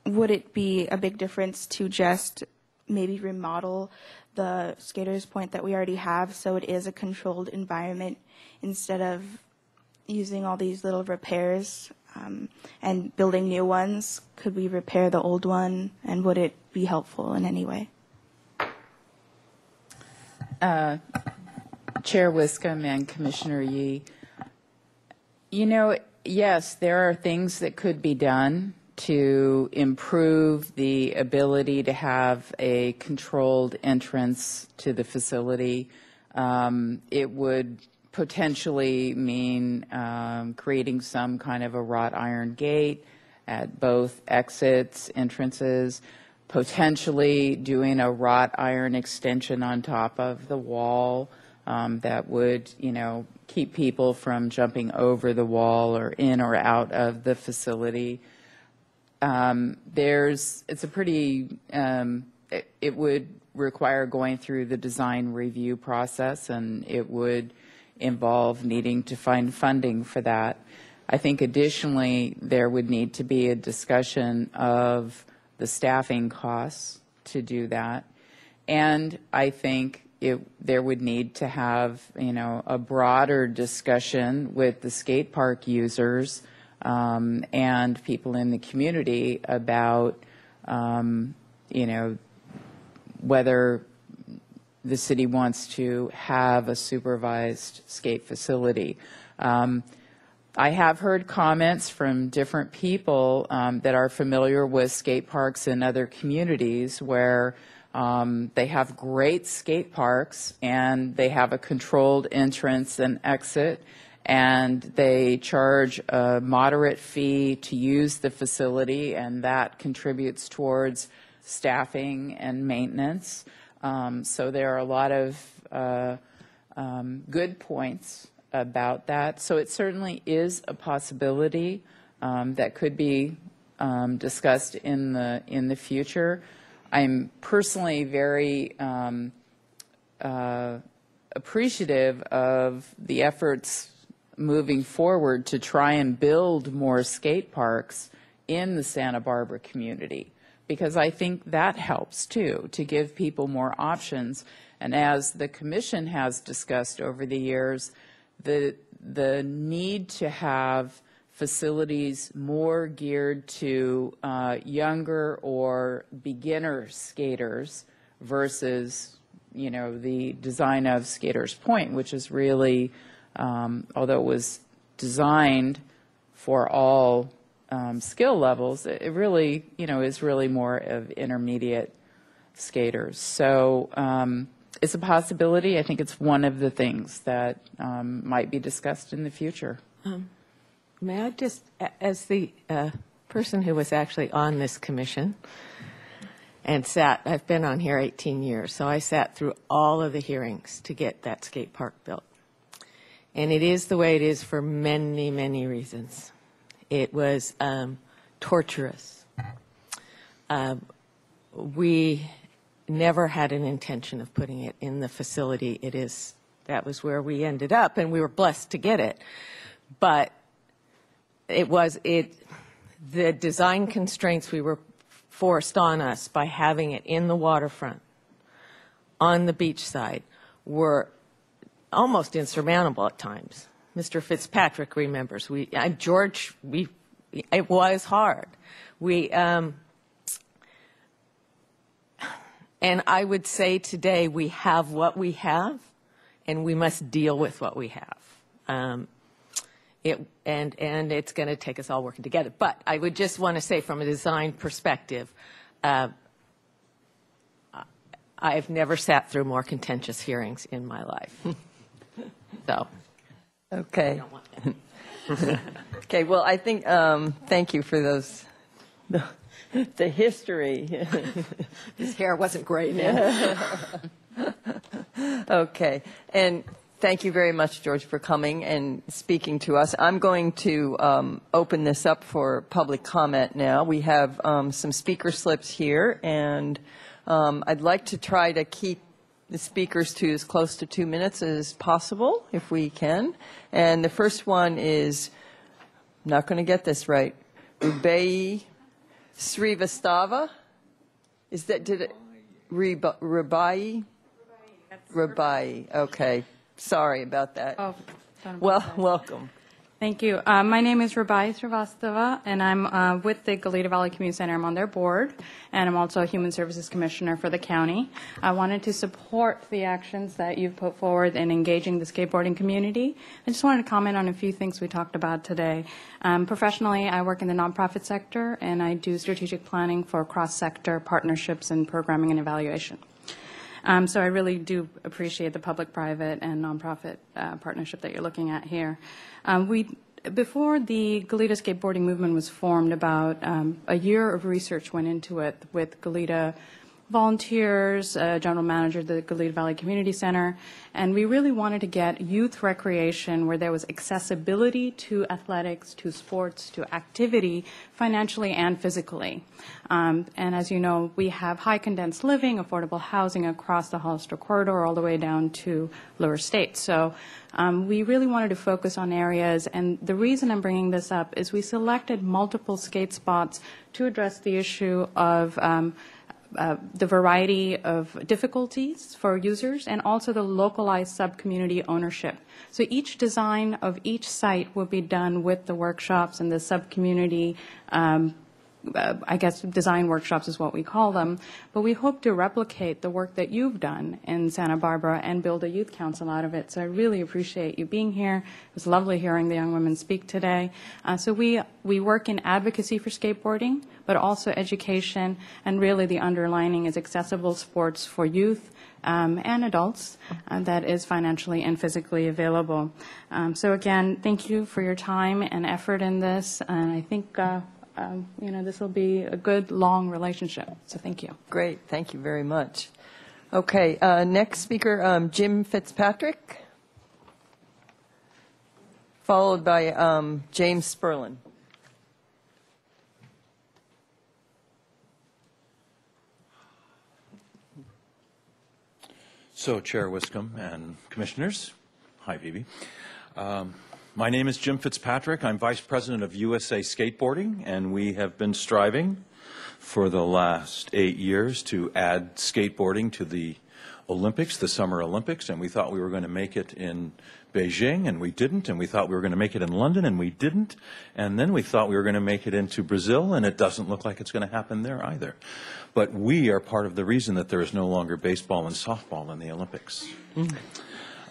it be a big difference to just maybe remodel the Skaters Point that we already have so it is a controlled environment instead of using all these little repairs and building new ones? Could we repair the old one, and would it be helpful in any way? Chair Wiscombe and Commissioner Yee, yes, there are things that could be done to improve the ability to have a controlled entrance to the facility. It would potentially mean creating some kind of a wrought iron gate at both exits, entrances, potentially doing a wrought iron extension on top of the wall that would, keep people from jumping over the wall or in or out of the facility. It's a pretty, it would require going through the design review process, and it would involve needing to find funding for that. I think additionally there would need to be a discussion of the staffing costs to do that, and I think there would need to have a broader discussion with the skate park users and people in the community about whether the city wants to have a supervised skate facility. I have heard comments from different people that are familiar with skate parks in other communities where they have great skate parks and they have a controlled entrance and exit, and they charge a moderate fee to use the facility, and that contributes towards staffing and maintenance. So there are a lot of good points about that. So it certainly is a possibility that could be discussed in the future. I'm personally very appreciative of the efforts moving forward to try and build more skate parks in the Santa Barbara community, because I think that helps too, to give people more options. And as the Commission has discussed over the years, the need to have facilities more geared to younger or beginner skaters versus, the design of Skaters Point, which is really, although it was designed for all skill levels, it really, is really more of intermediate skaters. So it's a possibility. I think it's one of the things that might be discussed in the future. May I just, as the person who was actually on this commission and I've been on here 18 years, so I sat through all of the hearings to get that skate park built. And it is the way it is for many, many reasons. It was torturous. We never had an intention of putting it in the facility. That was where we ended up, and we were blessed to get it. But the design constraints we were forced on us by having it in the waterfront on the beach side were almost insurmountable at times. Mr. Fitzpatrick remembers. George, it was hard. And I would say today we have what we have, and we must deal with what we have. And it's going to take us all working together. But I would just want to say, from a design perspective, I've never sat through more contentious hearings in my life. So. Okay. Okay. Well, I think thank you for those. The history. His hair wasn't great. Okay. And thank you very much, George, for coming and speaking to us. I'm going to open this up for public comment now. We have some speaker slips here, and I'd like to try to keep the speakers to as close to 2 minutes as possible, if we can. And the first one is, I'm not going to get this right, Rubai Srivastava? Rubai? Rubai, okay. Sorry about that. Oh, well, welcome. Thank you. My name is Rubai Srivastava, and I'm with the Goleta Valley Community Center. I'm on their board, and I'm also a Human Services Commissioner for the county. I wanted to support the actions that you've put forward in engaging the skateboarding community. I just wanted to comment on a few things we talked about today. Professionally, I work in the nonprofit sector, and I do strategic planning for cross-sector partnerships and programming and evaluation. So I really do appreciate the public-private and nonprofit partnership that you're looking at here. Before the Goleta skateboarding movement was formed, about a year of research went into it with Goleta volunteers, general manager of the Goleta Valley Community Center, and we really wanted to get youth recreation where there was accessibility to athletics, to sports, to activity, financially and physically. And as you know, we have high condensed living, affordable housing across the Hollister corridor all the way down to lower states. So we really wanted to focus on areas, and the reason I'm bringing this up is we selected multiple skate spots to address the issue of the variety of difficulties for users and also the localized sub-community ownership. So each design of each site will be done with the workshops and the sub-community I guess design workshops is what we call them, but we hope to replicate the work that you've done in Santa Barbara and build a youth council out of it. So I really appreciate you being here. It was lovely hearing the young women speak today. So we work in advocacy for skateboarding, but also education, and really the underlining is accessible sports for youth and adults that is financially and physically available. So again, thank you for your time and effort in this, and I think this will be a good, long relationship. So thank you. Great. Thank you very much. Okay. Next speaker, Jim Fitzpatrick, followed by James Sperlin. So, Chair Wiscombe and Commissioners, hi, Phoebe. My name is Jim Fitzpatrick. I'm Vice President of USA Skateboarding, and we have been striving for the last 8 years to add skateboarding to the Olympics, the Summer Olympics, and we thought we were going to make it in Beijing, and we didn't, and we thought we were going to make it in London, and we didn't, and then we thought we were going to make it into Brazil, and it doesn't look like it's going to happen there either. But we are part of the reason that there is no longer baseball and softball in the Olympics.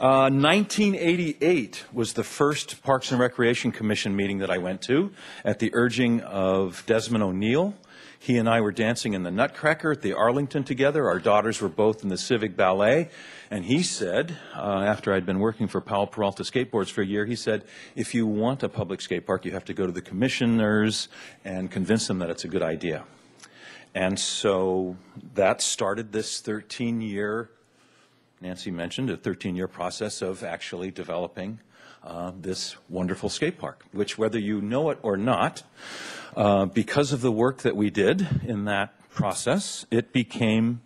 1988 was the first Parks and Recreation Commission meeting that I went to at the urging of Desmond O'Neill. He and I were dancing in the Nutcracker at the Arlington together. Our daughters were both in the Civic Ballet. And he said, after I'd been working for Powell Peralta Skateboards for a year, he said, if you want a public skate park, you have to go to the commissioners and convince them that it's a good idea. And so that started this 13-year, Nancy mentioned, a 13-year process of actually developing this wonderful skate park, which, whether you know it or not, because of the work that we did in that process, it became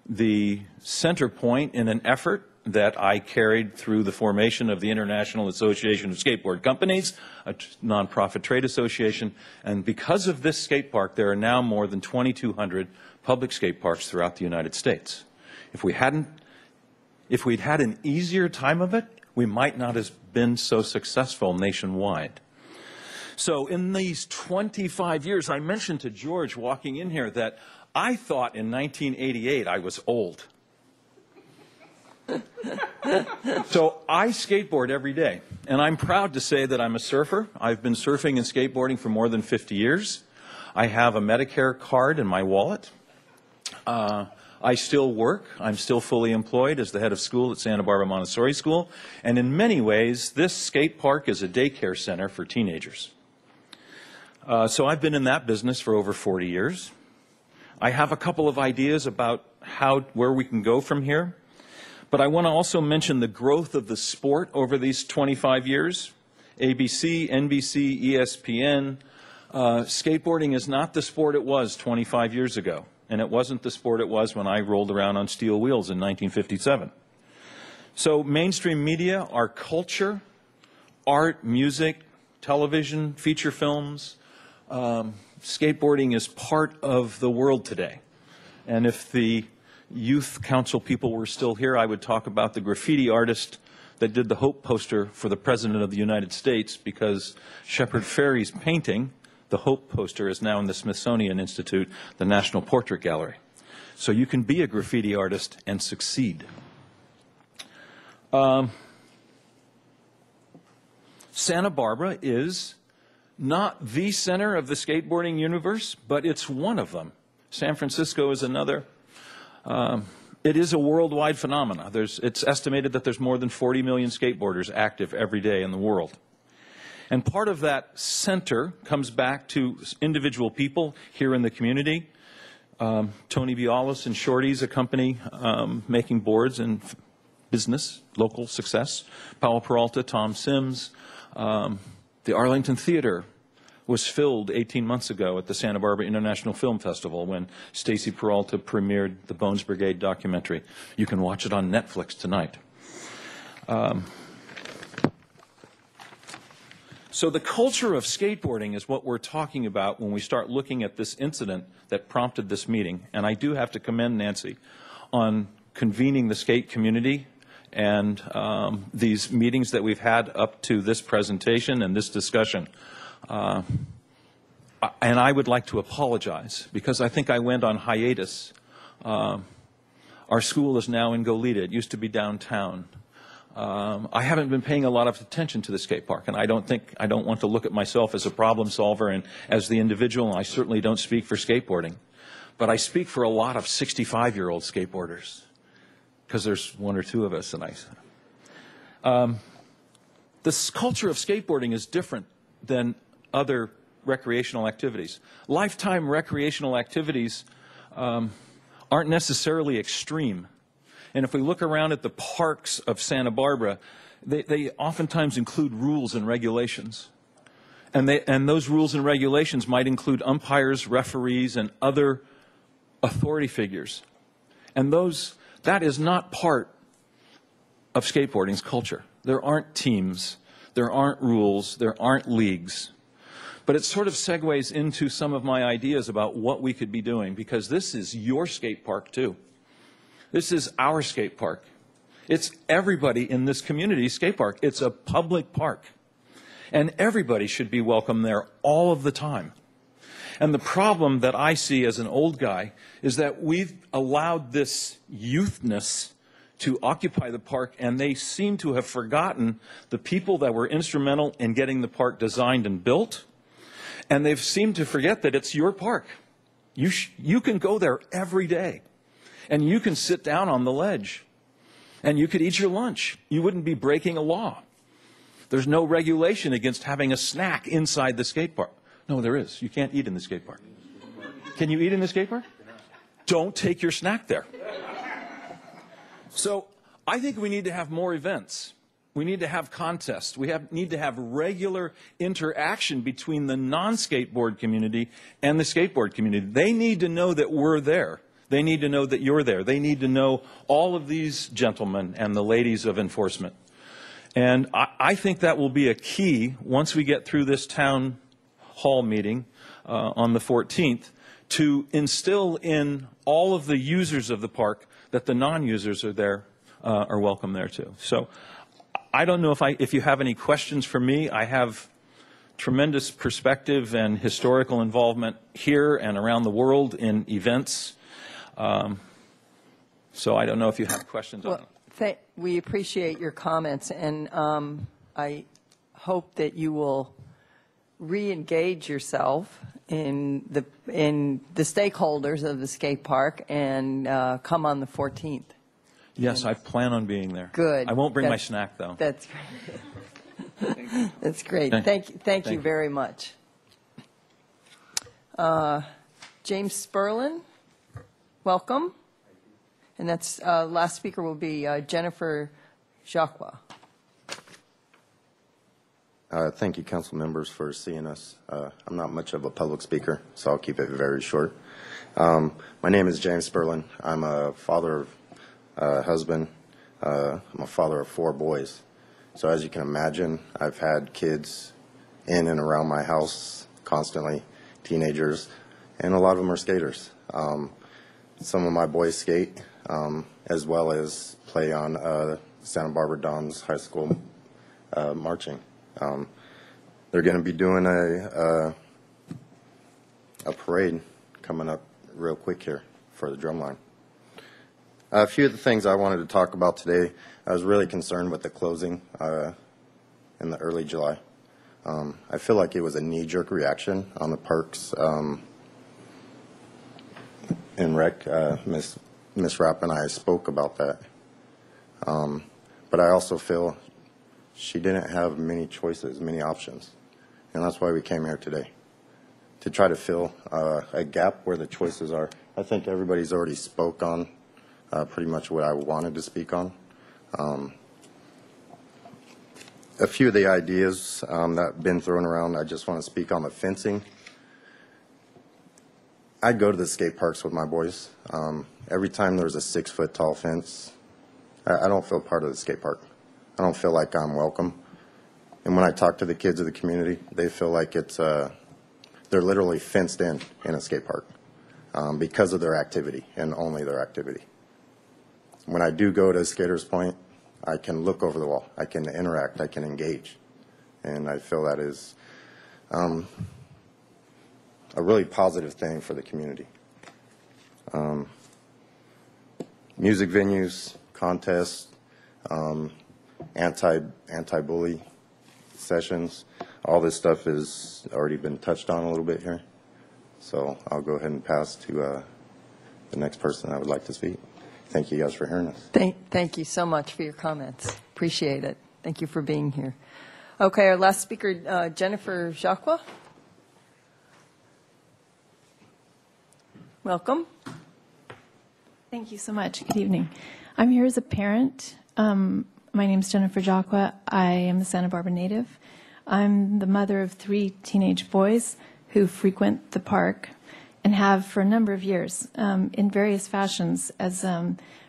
the center point in an effort that I carried through the formation of the International Association of Skateboard Companies, a nonprofit trade association. And because of this skate park, there are now more than 2,200 public skate parks throughout the United States. If we'd had an easier time of it, we might not have been so successful nationwide. So in these 25 years, I mentioned to George walking in here that I thought in 1988 I was old. So I skateboard every day, and I'm proud to say that I'm a surfer. I've been surfing and skateboarding for more than 50 years. I have a Medicare card in my wallet. I still work. I'm still fully employed as the head of school at Santa Barbara Montessori School. And in many ways, this skate park is a daycare center for teenagers. So I've been in that business for over 40 years. I have a couple of ideas about where we can go from here. But I want to also mention the growth of the sport over these 25 years. ABC, NBC, ESPN. Skateboarding is not the sport it was 25 years ago. And it wasn't the sport it was when I rolled around on steel wheels in 1957. So mainstream media, our culture, art, music, television, feature films, skateboarding is part of the world today. And if the Youth Council people were still here, I would talk about the graffiti artist that did the Hope poster for the President of the United States, because Shepard Fairey's painting, the Hope poster, is now in the Smithsonian Institute, the National Portrait Gallery. So you can be a graffiti artist and succeed. Santa Barbara is not the center of the skateboarding universe, but it's one of them. San Francisco is another. It is a worldwide phenomenon. It's estimated that there's more than 40 million skateboarders active every day in the world. And part of that center comes back to individual people here in the community. Tony Bialis and Shorty's, a company making boards and business, local success. Powell Peralta, Tom Sims. The Arlington Theater was filled 18 months ago at the Santa Barbara International Film Festival when Stacy Peralta premiered the Bones Brigade documentary. You can watch it on Netflix tonight. So the culture of skateboarding is what we're talking about when we start looking at this incident that prompted this meeting. And I do have to commend Nancy on convening the skate community and these meetings that we've had up to this presentation and this discussion. And I would like to apologize because I think I went on hiatus. Our school is now in Goleta. It used to be downtown. I haven't been paying a lot of attention to the skate park, and I don't want to look at myself as a problem solver and as the individual, and I certainly don't speak for skateboarding. But I speak for a lot of 65-year-old skateboarders, because there's one or two of us, and this culture of skateboarding is different than other recreational activities. Lifetime recreational activities aren't necessarily extreme. And if we look around at the parks of Santa Barbara, they oftentimes include rules and regulations. And those rules and regulations might include umpires, referees, and other authority figures. And that is not part of skateboarding's culture. There aren't teams, there aren't rules, there aren't leagues. But it sort of segues into some of my ideas about what we could be doing, because this is your skate park too. This is our skate park. It's everybody in this community's skate park. It's a public park. And everybody should be welcome there all of the time. And the problem that I see as an old guy is that we've allowed this youthness to occupy the park, and they seem to have forgotten the people that were instrumental in getting the park designed and built. And they've seemed to forget that it's your park. You can go there every day. And you can sit down on the ledge, and you could eat your lunch. You wouldn't be breaking a law. There's no regulation against having a snack inside the skate park. No, there is. You can't eat in the skate park. Can you eat in the skate park? Don't take your snack there. So I think we need to have more events. We need to have contests. We need to have regular interaction between the non-skateboard community and the skateboard community. They need to know that we're there. They need to know that you're there. They need to know all of these gentlemen and the ladies of enforcement. And I think that will be a key once we get through this town hall meeting on the 14th to instill in all of the users of the park that the non-users are there, are welcome there too. So I don't know if you have any questions for me. I have tremendous perspective and historical involvement here and around the world in events. So I don't know if you have questions on it. We appreciate your comments, and I hope that you will re-engage yourself in the stakeholders of the skate park and come on the 14th. Yes, I plan on being there. Good. I won't bring my snack, though. That's that's great. Thank you very much. James Sperlin, welcome. And that's last speaker will be Jennifer Jacqua. Thank you, council members, for seeing us. I'm not much of a public speaker, so I'll keep it very short. My name is James Sperlin. I'm a father, husband. I'm a father of 4 boys. So as you can imagine, I've had kids in and around my house constantly, teenagers, and a lot of them are skaters. Some of my boys skate, as well as play on Santa Barbara Dons High School marching. They're going to be doing a parade coming up real quick here for the drumline. A few of the things I wanted to talk about today, I was really concerned with the closing in the early July. I feel like it was a knee-jerk reaction on the parks in rec. Ms. Rapp and I spoke about that. But I also feel she didn't have many choices, many options. And that's why we came here today, to try to fill a gap where the choices are. I think everybody's already spoke on pretty much what I wanted to speak on. A few of the ideas that have been thrown around, I just want to speak on the fencing. I'd go to the skate parks with my boys. Every time there's a 6-foot tall fence, I don't feel part of the skate park. I don't feel like I'm welcome. And when I talk to the kids of the community, they feel like it's they're literally fenced in a skate park because of their activity and only their activity. When I do go to Skaters Point, I can look over the wall, I can interact, I can engage. And I feel that is a really positive thing for the community. Music venues, contests, anti-bully sessions, all this stuff has already been touched on a little bit here. So I'll go ahead and pass to the next person I would like to speak. Thank you guys for hearing us. Thank you so much for your comments. Appreciate it. Thank you for being here. Okay, our last speaker, Jennifer Jacqua. Welcome. Thank you so much. Good evening. I'm here as a parent. My name is Jennifer Jacqua. I am a Santa Barbara native. I'm the mother of 3 teenage boys who frequent the park and have for a number of years in various fashions as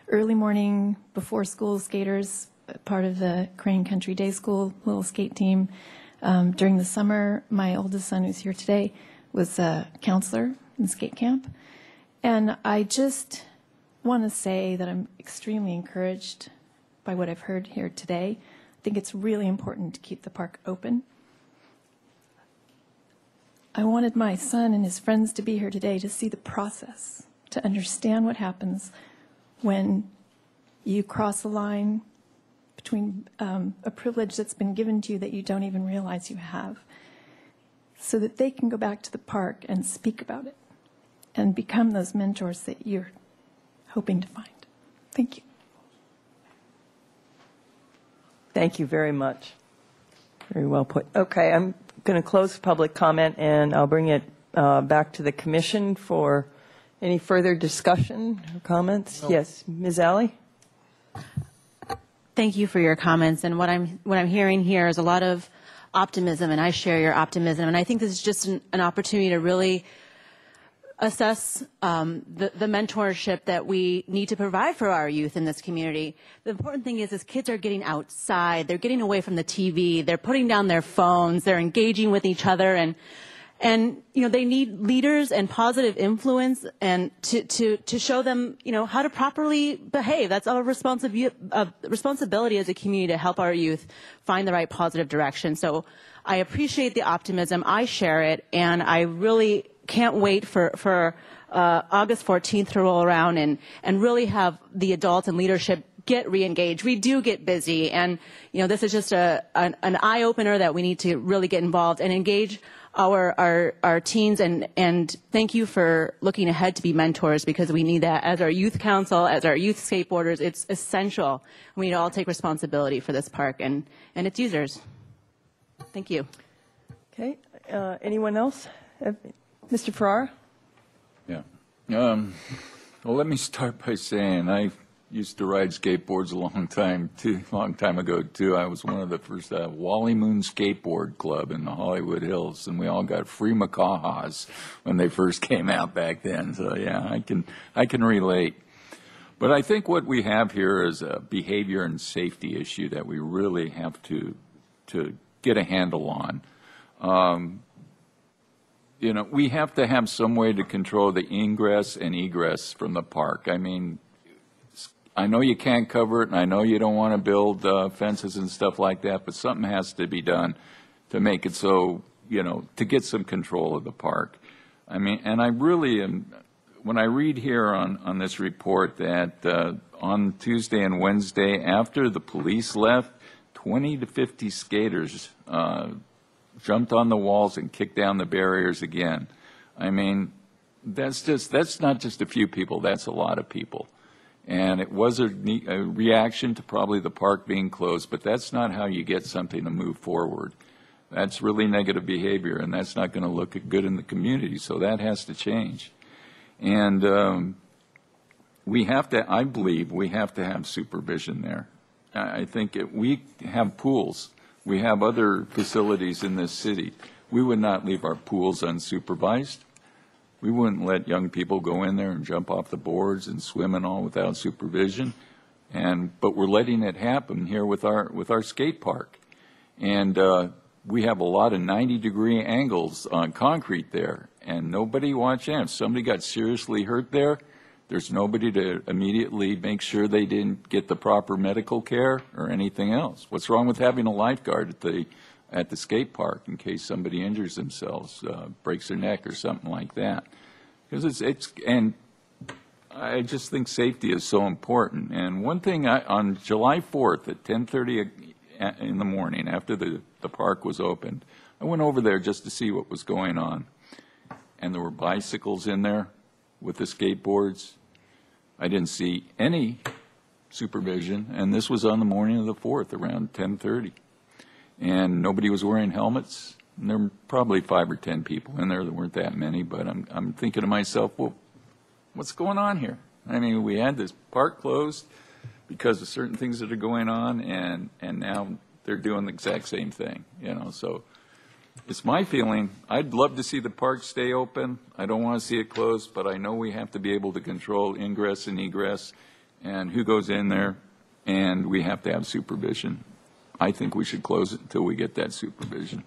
early morning, before school skaters, part of the Crane Country Day School little skate team. During the summer, my oldest son, who's here today, was a counselor in skate camp. And I just want to say that I'm extremely encouraged by what I've heard here today. I think it's really important to keep the park open. I wanted my son and his friends to be here today to see the process, to understand what happens when you cross a line between a privilege that's been given to you that you don't even realize you have, so that they can go back to the park and speak about it and become those mentors that you're hoping to find. Thank you. Thank you very much. Very well put. Okay, I'm going to close public comment, and I'll bring it back to the commission for any further discussion or comments. No. Yes, Ms. Alley? Thank you for your comments. And what I'm hearing here is a lot of optimism, and I share your optimism. And I think this is just an opportunity to really assess the mentorship that we need to provide for our youth in this community. The important thing is kids are getting outside, they're getting away from the TV, they're putting down their phones, they're engaging with each other, and they need leaders and positive influence and to show them how to properly behave. That's our responsibility as a community to help our youth find the right positive direction. So I appreciate the optimism, I share it, and I really can't wait for August 14th to roll around and really have the adults and leadership get re-engaged. We do get busy, and this is just an eye-opener that we need to really get involved and engage our teens, and thank you for looking ahead to be mentors, because we need that as our youth council, as our youth skateboarders. It's essential. We need to all take responsibility for this park and its users. Thank you. Okay. Anyone else? Mr. Farrar? Yeah. Well, let me start by saying I used to ride skateboards a long time ago too. I was one of the first Wally Moon Skateboard Club in the Hollywood Hills, and we all got free Makahas when they first came out back then. So yeah, I can relate. But I think what we have here is a behavior and safety issue that we really have to get a handle on. We have to have some way to control the ingress and egress from the park. I mean, I know you can't cover it, and I know you don't want to build fences and stuff like that, but something has to be done to make it so, to get some control of the park. I mean, and I really am, when I read here on this report that on Tuesday and Wednesday, after the police left, 20 to 50 skaters jumped on the walls and kicked down the barriers again. I mean, that's not just a few people, that's a lot of people. And it was a reaction to probably the park being closed, but that's not how you get something to move forward. That's really negative behavior, and that's not going to look good in the community, so that has to change. And I believe we have to have supervision there. I think we have pools. We have other facilities in this city. We would not leave our pools unsupervised. We wouldn't let young people go in there and jump off the boards and swim and all without supervision. But we're letting it happen here with our skate park. And we have a lot of 90-degree angles on concrete there, and nobody watching. If somebody got seriously hurt there, there's nobody to immediately make sure they didn't get the proper medical care or anything else. What's wrong with having a lifeguard at the skate park in case somebody injures themselves, breaks their neck or something like that? Because and I just think safety is so important. And one thing, on July 4th at 10:30 in the morning, after the park was opened, I went over there just to see what was going on. And there were bicycles in there with the skateboards. I didn't see any supervision, and this was on the morning of the 4th around 10:30. And nobody was wearing helmets. And there were probably 5 or 10 people in there. There weren't that many, but I'm thinking to myself, well, what's going on here? I mean, we had this park closed because of certain things that are going on, and now they're doing the exact same thing, So it's my feeling, I'd love to see the park stay open. I don't want to see it closed, but I know we have to be able to control ingress and egress and who goes in there, and we have to have supervision. I think we should close it until we get that supervision.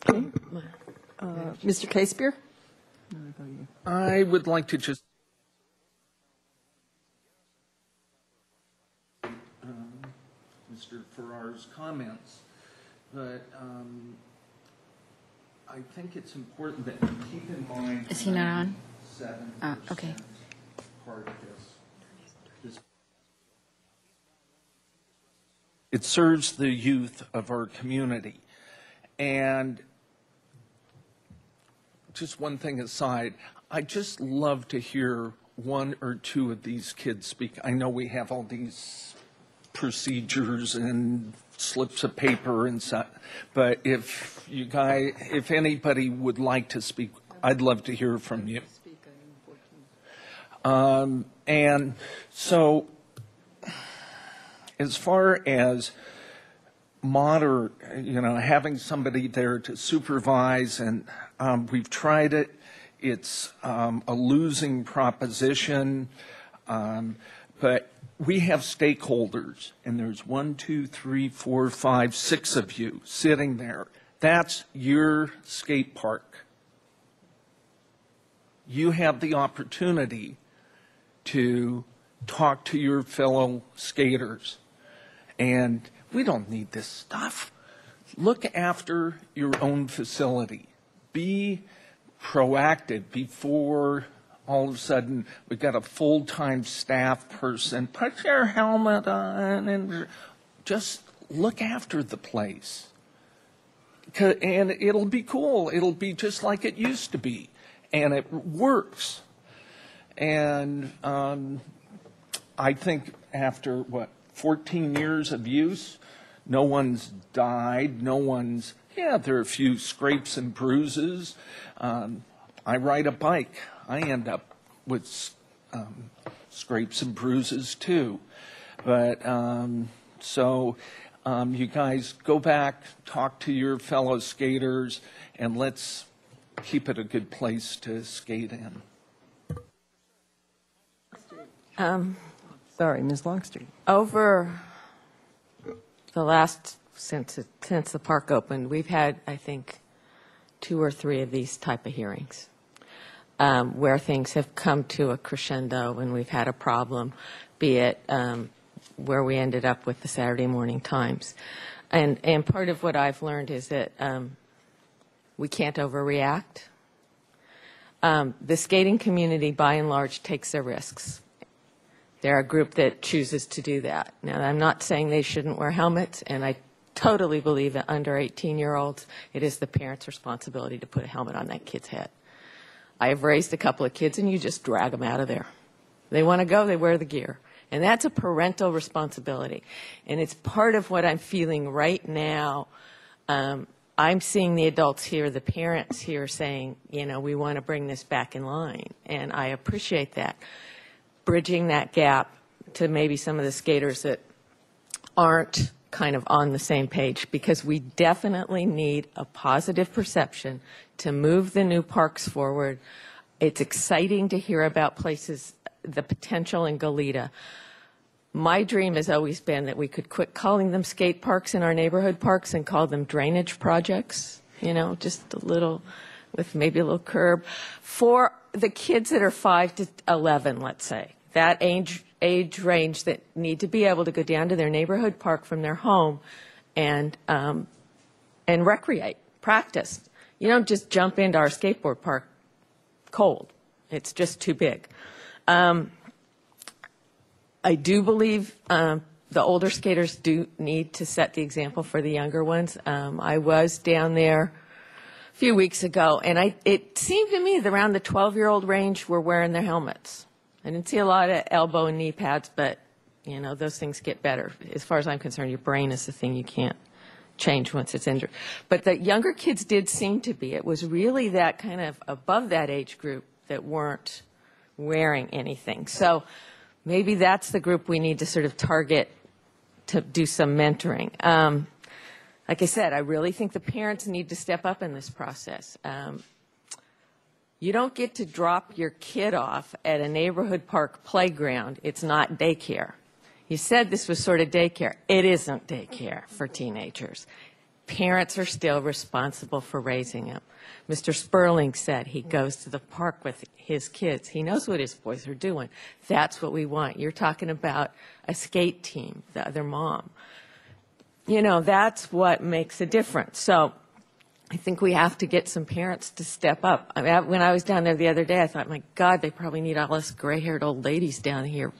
Okay. Mr. Casebeer? I would like to just Mr. Farrar's comments, but I think it's important that you keep in mind. Is he not on? 7% okay. Part of this. It serves the youth of our community. And just one thing aside, I just love to hear one or two of these kids speak. I know we have all these procedures and slips of paper and such, but if anybody would like to speak, I'd love to hear from you. And so as far as having somebody there to supervise, and we've tried it. It's a losing proposition, but we have stakeholders, and there's 1, 2, 3, 4, 5, 6 of you sitting there. That's your skate park. You have the opportunity to talk to your fellow skaters. And we don't need this stuff. Look after your own facility. Be proactive before all of a sudden we've got a full-time staff person. Put your helmet on and just look after the place. And it'll be cool. It'll be just like it used to be. And it works. And I think after, 14 years of use, no one's died, there are a few scrapes and bruises. I ride a bike. I end up with scrapes and bruises too. But you guys go back, talk to your fellow skaters, and let's keep it a good place to skate in. Sorry, Ms. Longstreet. Over the last, since the park opened, we've had, I think, 2 or 3 of these type of hearings where things have come to a crescendo and we've had a problem, be it where we ended up with the Saturday Morning Times. And part of what I've learned is that we can't overreact. The skating community, by and large, takes their risks. They're a group that chooses to do that. Now, I'm not saying they shouldn't wear helmets, and I totally believe that under 18-year-olds, it is the parent's responsibility to put a helmet on that kid's head. I have raised a couple of kids, and you just drag them out of there. They want to go, they wear the gear. And that's a parental responsibility. And it's part of what I'm feeling right now. I'm seeing the adults here, the parents here saying, we want to bring this back in line. And I appreciate that. Bridging that gap to maybe some of the skaters that aren't kind of on the same page, because we definitely need a positive perception to move the new parks forward. It's exciting to hear about places, the potential in Goleta. My dream has always been that we could quit calling them skate parks in our neighborhood parks and call them drainage projects, just a little, with maybe a little curb. For the kids that are 5 to 11, let's say, that age range that need to be able to go down to their neighborhood park from their home and recreate, practice. You don't just jump into our skateboard park cold. It's just too big. I do believe the older skaters do need to set the example for the younger ones. I was down there a few weeks ago, and it seemed to me that around the 12-year-old range were wearing their helmets. I didn't see a lot of elbow and knee pads, but, those things get better. As far as I'm concerned, your brain is the thing you can't change once it's injured. But the younger kids did seem to be. It was really that kind of above that age group that weren't wearing anything. So maybe that's the group we need to sort of target to do some mentoring. Like I said, I really think the parents need to step up in this process. You don't get to drop your kid off at a neighborhood park playground. It's not daycare. You said this was sort of daycare. It isn't daycare for teenagers. Parents are still responsible for raising them. Mr. Sperling said he goes to the park with his kids. He knows what his boys are doing. That's what we want. You're talking about a skate team, the other mom. That's what makes a difference. So I think we have to get some parents to step up. I mean, when I was down there the other day, I thought, my God, they probably need all us gray-haired old ladies down here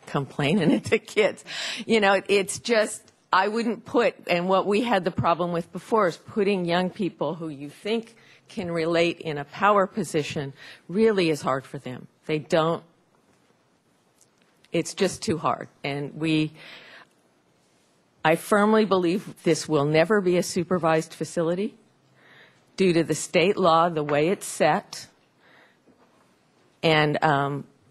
complaining at the kids. It's just, I wouldn't put, and what we had the problem with before is putting young people who you think can relate in a power position really is hard for them. They don't, it's just too hard. And I firmly believe this will never be a supervised facility due to the state law, the way it's set. And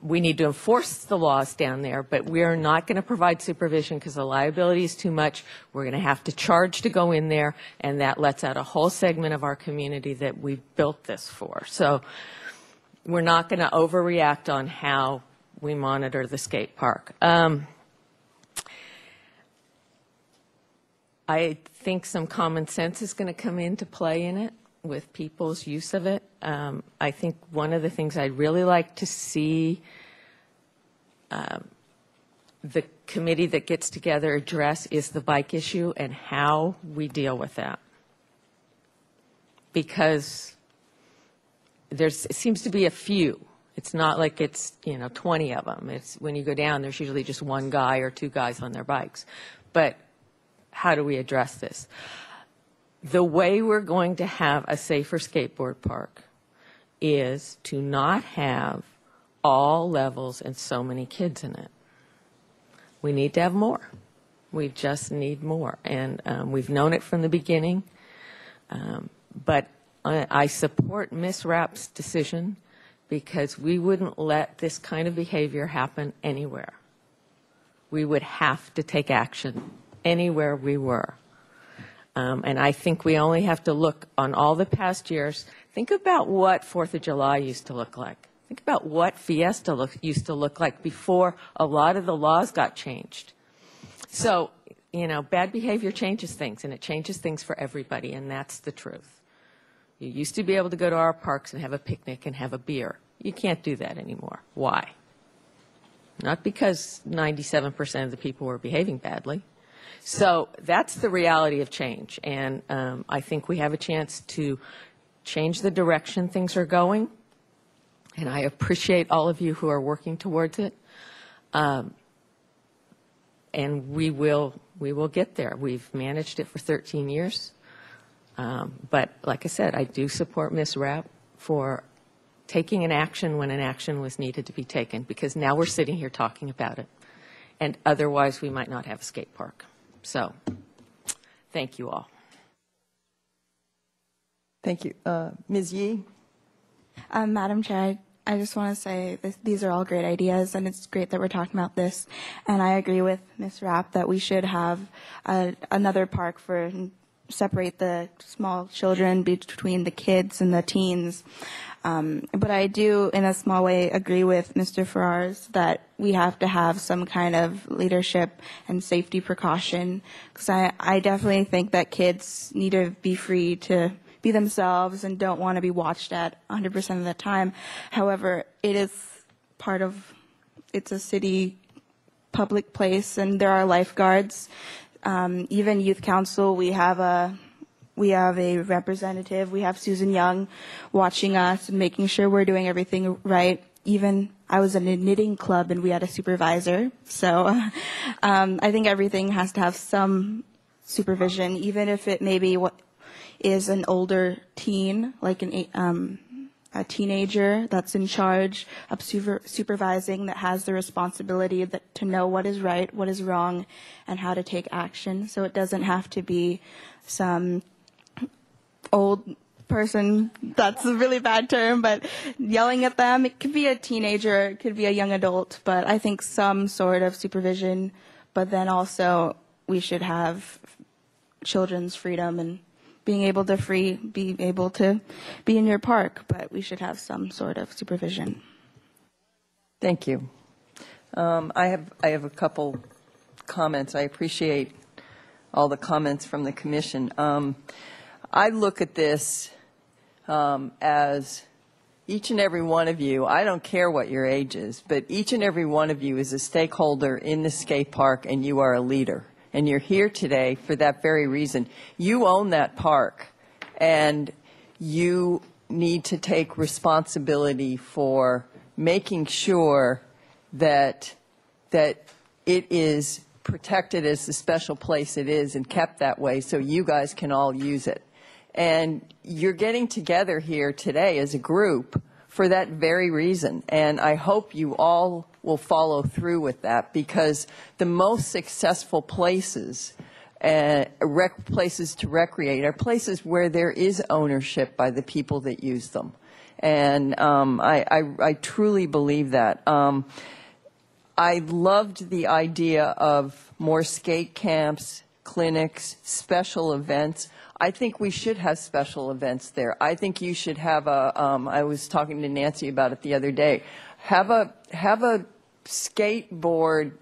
we need to enforce the laws down there, but we are not going to provide supervision because the liability is too much. We're going to have to charge to go in there, and that lets out a whole segment of our community that we built this for. So we're not going to overreact on how we monitor the skate park. I think some common sense is going to come into play in it with people's use of it. I think one of the things I'd really like to see the committee that gets together address is the bike issue and how we deal with that. Because it seems to be a few. It's not like it's 20 of them. It's when you go down, there's usually just one guy or two guys on their bikes. But how do we address this? The way we're going to have a safer skateboard park is to not have all levels and so many kids in it. We need to have more. We just need more. And we've known it from the beginning. But I support Ms. Rapp's decision because we wouldn't let this kind of behavior happen anywhere. We would have to take action anywhere we were. And I think we only have to look on all the past years. Think about what 4th of July used to look like. Think about what Fiesta used to look like before a lot of the laws got changed. So, bad behavior changes things, and it changes things for everybody, and that's the truth. You used to be able to go to our parks and have a picnic and have a beer. You can't do that anymore. Why? Not because 97% of the people were behaving badly. So that's the reality of change, and I think we have a chance to change the direction things are going, and I appreciate all of you who are working towards it, and we will get there. We've managed it for 13 years, but like I said, I do support Ms. Rapp for taking an action when an action was needed to be taken, because now we're sitting here talking about it, and otherwise we might not have a skate park. So, thank you all. Thank you. Ms. Yee? Madam Chair, I just want to say these are all great ideas, and it's great that we're talking about this. And I agree with Ms. Rapp that we should have another park for separate the small children between the kids and the teens. But I do, in a small way, agree with Mr. Farrars that we have to have some kind of leadership and safety precaution, because I definitely think that kids need to be free to be themselves and don't want to be watched at 100% of the time. However, it is it's a city public place, and there are lifeguards. Even youth council, we have a representative. We have Susan Young watching us and making sure we're doing everything right. Even I was in a knitting club and we had a supervisor. So I think everything has to have some supervision, even if it maybe is an older teen, like a teenager that's in charge of supervising, that has the responsibility to know what is right, what is wrong, and how to take action. So it doesn't have to be some old person, that's a really bad term, but yelling at them. It could be a teenager, it could be a young adult, but I think some sort of supervision. But then also we should have children's freedom and being able to be in your park, but we should have some sort of supervision. Thank you. I have a couple comments. I appreciate all the comments from the commission. I look at this as each and every one of you, I don't care what your age is, but each and every one of you is a stakeholder in the skate park, and you are a leader. And you're here today for that very reason. You own that park, and you need to take responsibility for making sure that it is protected as the special place it is and kept that way so you guys can all use it. And you're getting together here today as a group for that very reason. And I hope you all will follow through with that, because the most successful places, places to recreate, are places where there is ownership by the people that use them. And I truly believe that. I loved the idea of more skate camps, clinics, special events. I think we should have special events there. I think you should have I was talking to Nancy about it the other day, have a skateboard,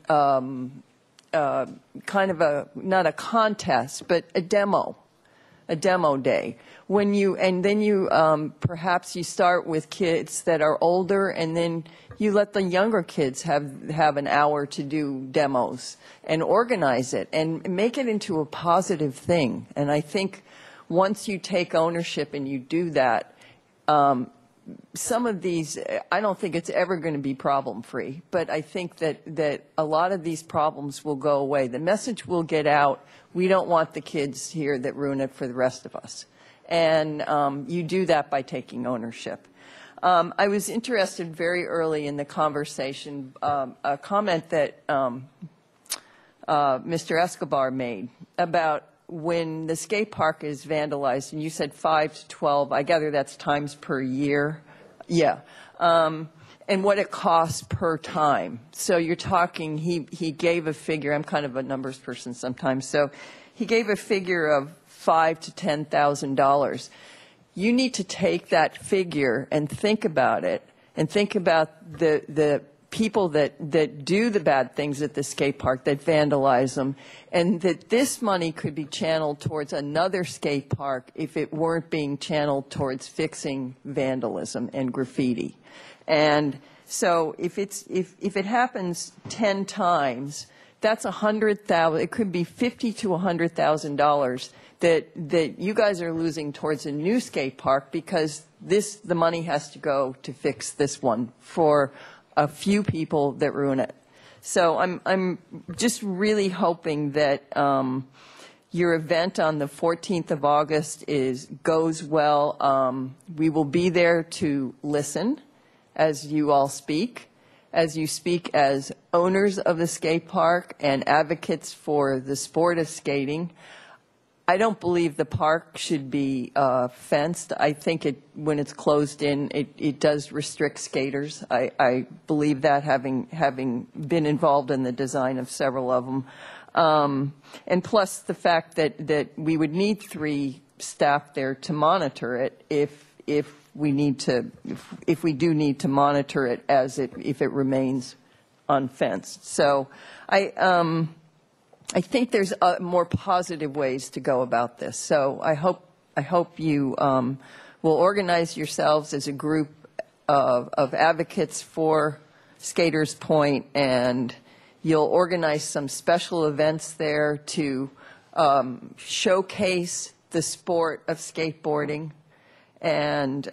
kind of not a contest, but a demo day. Perhaps you start with kids that are older, and then you let the younger kids have an hour to do demos and organize it and make it into a positive thing. And I think once you take ownership and you do that, some of these, I don't think it's ever going to be problem-free, but I think that a lot of these problems will go away. The message will get out. We don't want the kids here that ruin it for the rest of us. And you do that by taking ownership. I was interested very early in the conversation, a comment that Mr. Escobar made about when the skate park is vandalized, and you said 5 to 12, I gather that's times per year. Yeah. And what it costs per time. So you're talking, he gave a figure, I'm kind of a numbers person sometimes, so he gave a figure of $5,000 to $10,000. You need to take that figure and think about it, and think about the people that do the bad things at the skate park, that vandalize them, and that this money could be channeled towards another skate park if it weren't being channeled towards fixing vandalism and graffiti. And so if it happens 10 times, that's $100,000. It could be $50,000 to $100,000 that you guys are losing towards a new skate park, because the money has to go to fix this one for a few people that ruin it. So I'm just really hoping that your event on the 14th of August goes well. We will be there to listen as you all speak, as you speak as owners of the skate park and advocates for the sport of skating. I don't believe the park should be fenced. I think when it's closed in, it does restrict skaters. I believe that, having been involved in the design of several of them. And plus the fact that we would need 3 staff there to monitor it if we do need to monitor it if it remains unfenced. So I think there's more positive ways to go about this. So I hope you will organize yourselves as a group of advocates for Skaters Point, and you'll organize some special events there to showcase the sport of skateboarding, and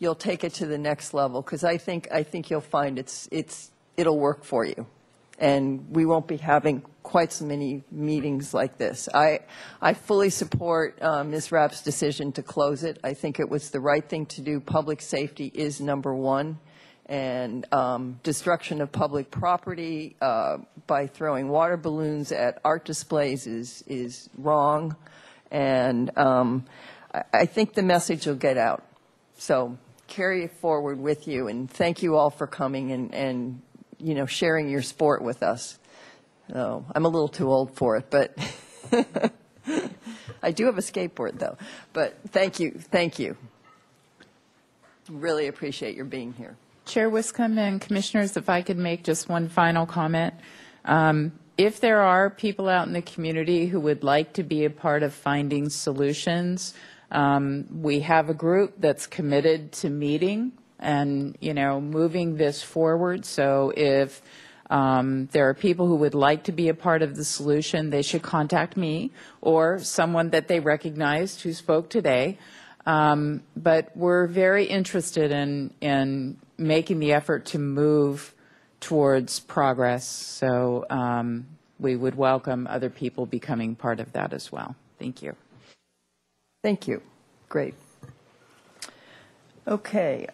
you'll take it to the next level, because I think you'll find it'll work for you. And we won't be having quite so many meetings like this. I fully support Ms. Rapp's decision to close it. I think it was the right thing to do. Public safety is number one. And destruction of public property by throwing water balloons at art displays is wrong. And I think the message will get out. So carry it forward with you. And thank you all for coming and sharing your sport with us. Oh, I'm a little too old for it, but I do have a skateboard, though. But thank you. Really appreciate your being here. Chair Wiscombe and Commissioners, if I could make just one final comment. If there are people out in the community who would like to be a part of finding solutions, we have a group that's committed to meeting and moving this forward. So if there are people who would like to be a part of the solution, they should contact me or someone that they recognized who spoke today. But we're very interested in making the effort to move towards progress. So we would welcome other people becoming part of that as well. Thank you. Thank you. Great. Okay.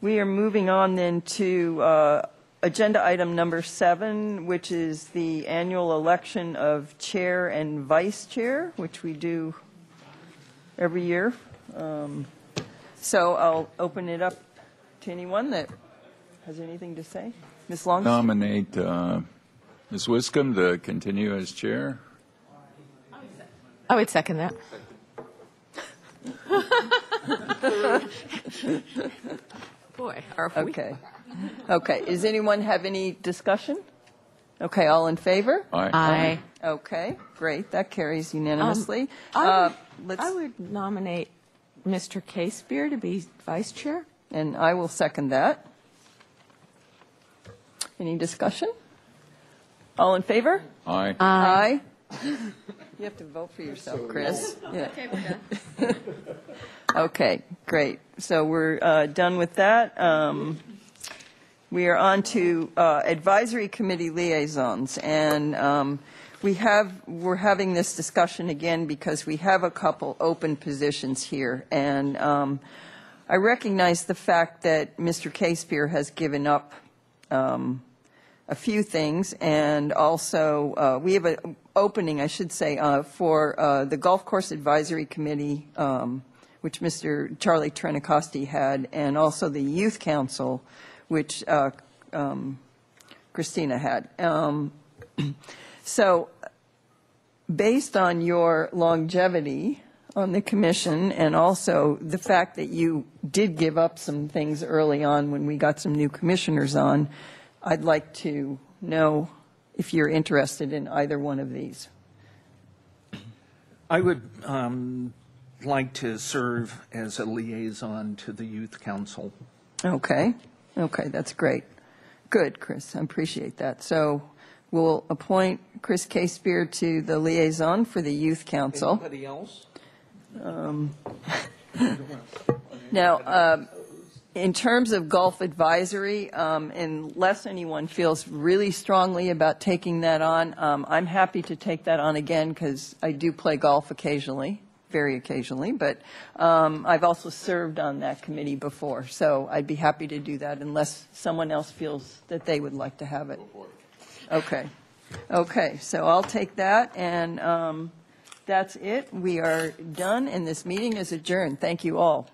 We are moving on then to agenda item number 7, which is the annual election of chair and vice chair, which we do every year So I'll open it up to anyone that has anything to say. Ms. Longstreet? Nominate Ms. Wiscombe to continue as chair. I would second that. Boy, are we. Okay. Okay. Does anyone have any discussion? Okay, all in favor? Aye. Aye. Okay, great. That carries unanimously. I Let's, would nominate Mr. K-Spear to be vice chair. and I will second that. Any discussion? All in favor? Aye. Aye. You have to vote for yourself, Chris. Yeah. Okay, we're done. Okay, great. So we're done with that. We are on to advisory committee liaisons, and we're having this discussion again because we have a couple open positions here, and I recognize the fact that Mr. K-Spear has given up a few things, and also we have an opening, I should say, for the Golf Course Advisory Committee, which Mr. Charlie Trenicosti had, and also the Youth Council, which Christina had. So based on your longevity on the commission and also the fact that you did give up some things early on when we got some new commissioners on, I'd like to know if you're interested in either one of these. I would like to serve as a liaison to the Youth Council. Okay. Okay, that's great. Good, Chris. I appreciate that. So we'll appoint Chris K-Spear to the liaison for the Youth Council. Anybody else? Now, in terms of golf advisory, unless anyone feels really strongly about taking that on, I'm happy to take that on again because I do play golf occasionally, very occasionally, but I've also served on that committee before, so I'd be happy to do that unless someone else feels that they would like to have it. Okay. Okay, so I'll take that, and that's it. We are done, and this meeting is adjourned. Thank you all.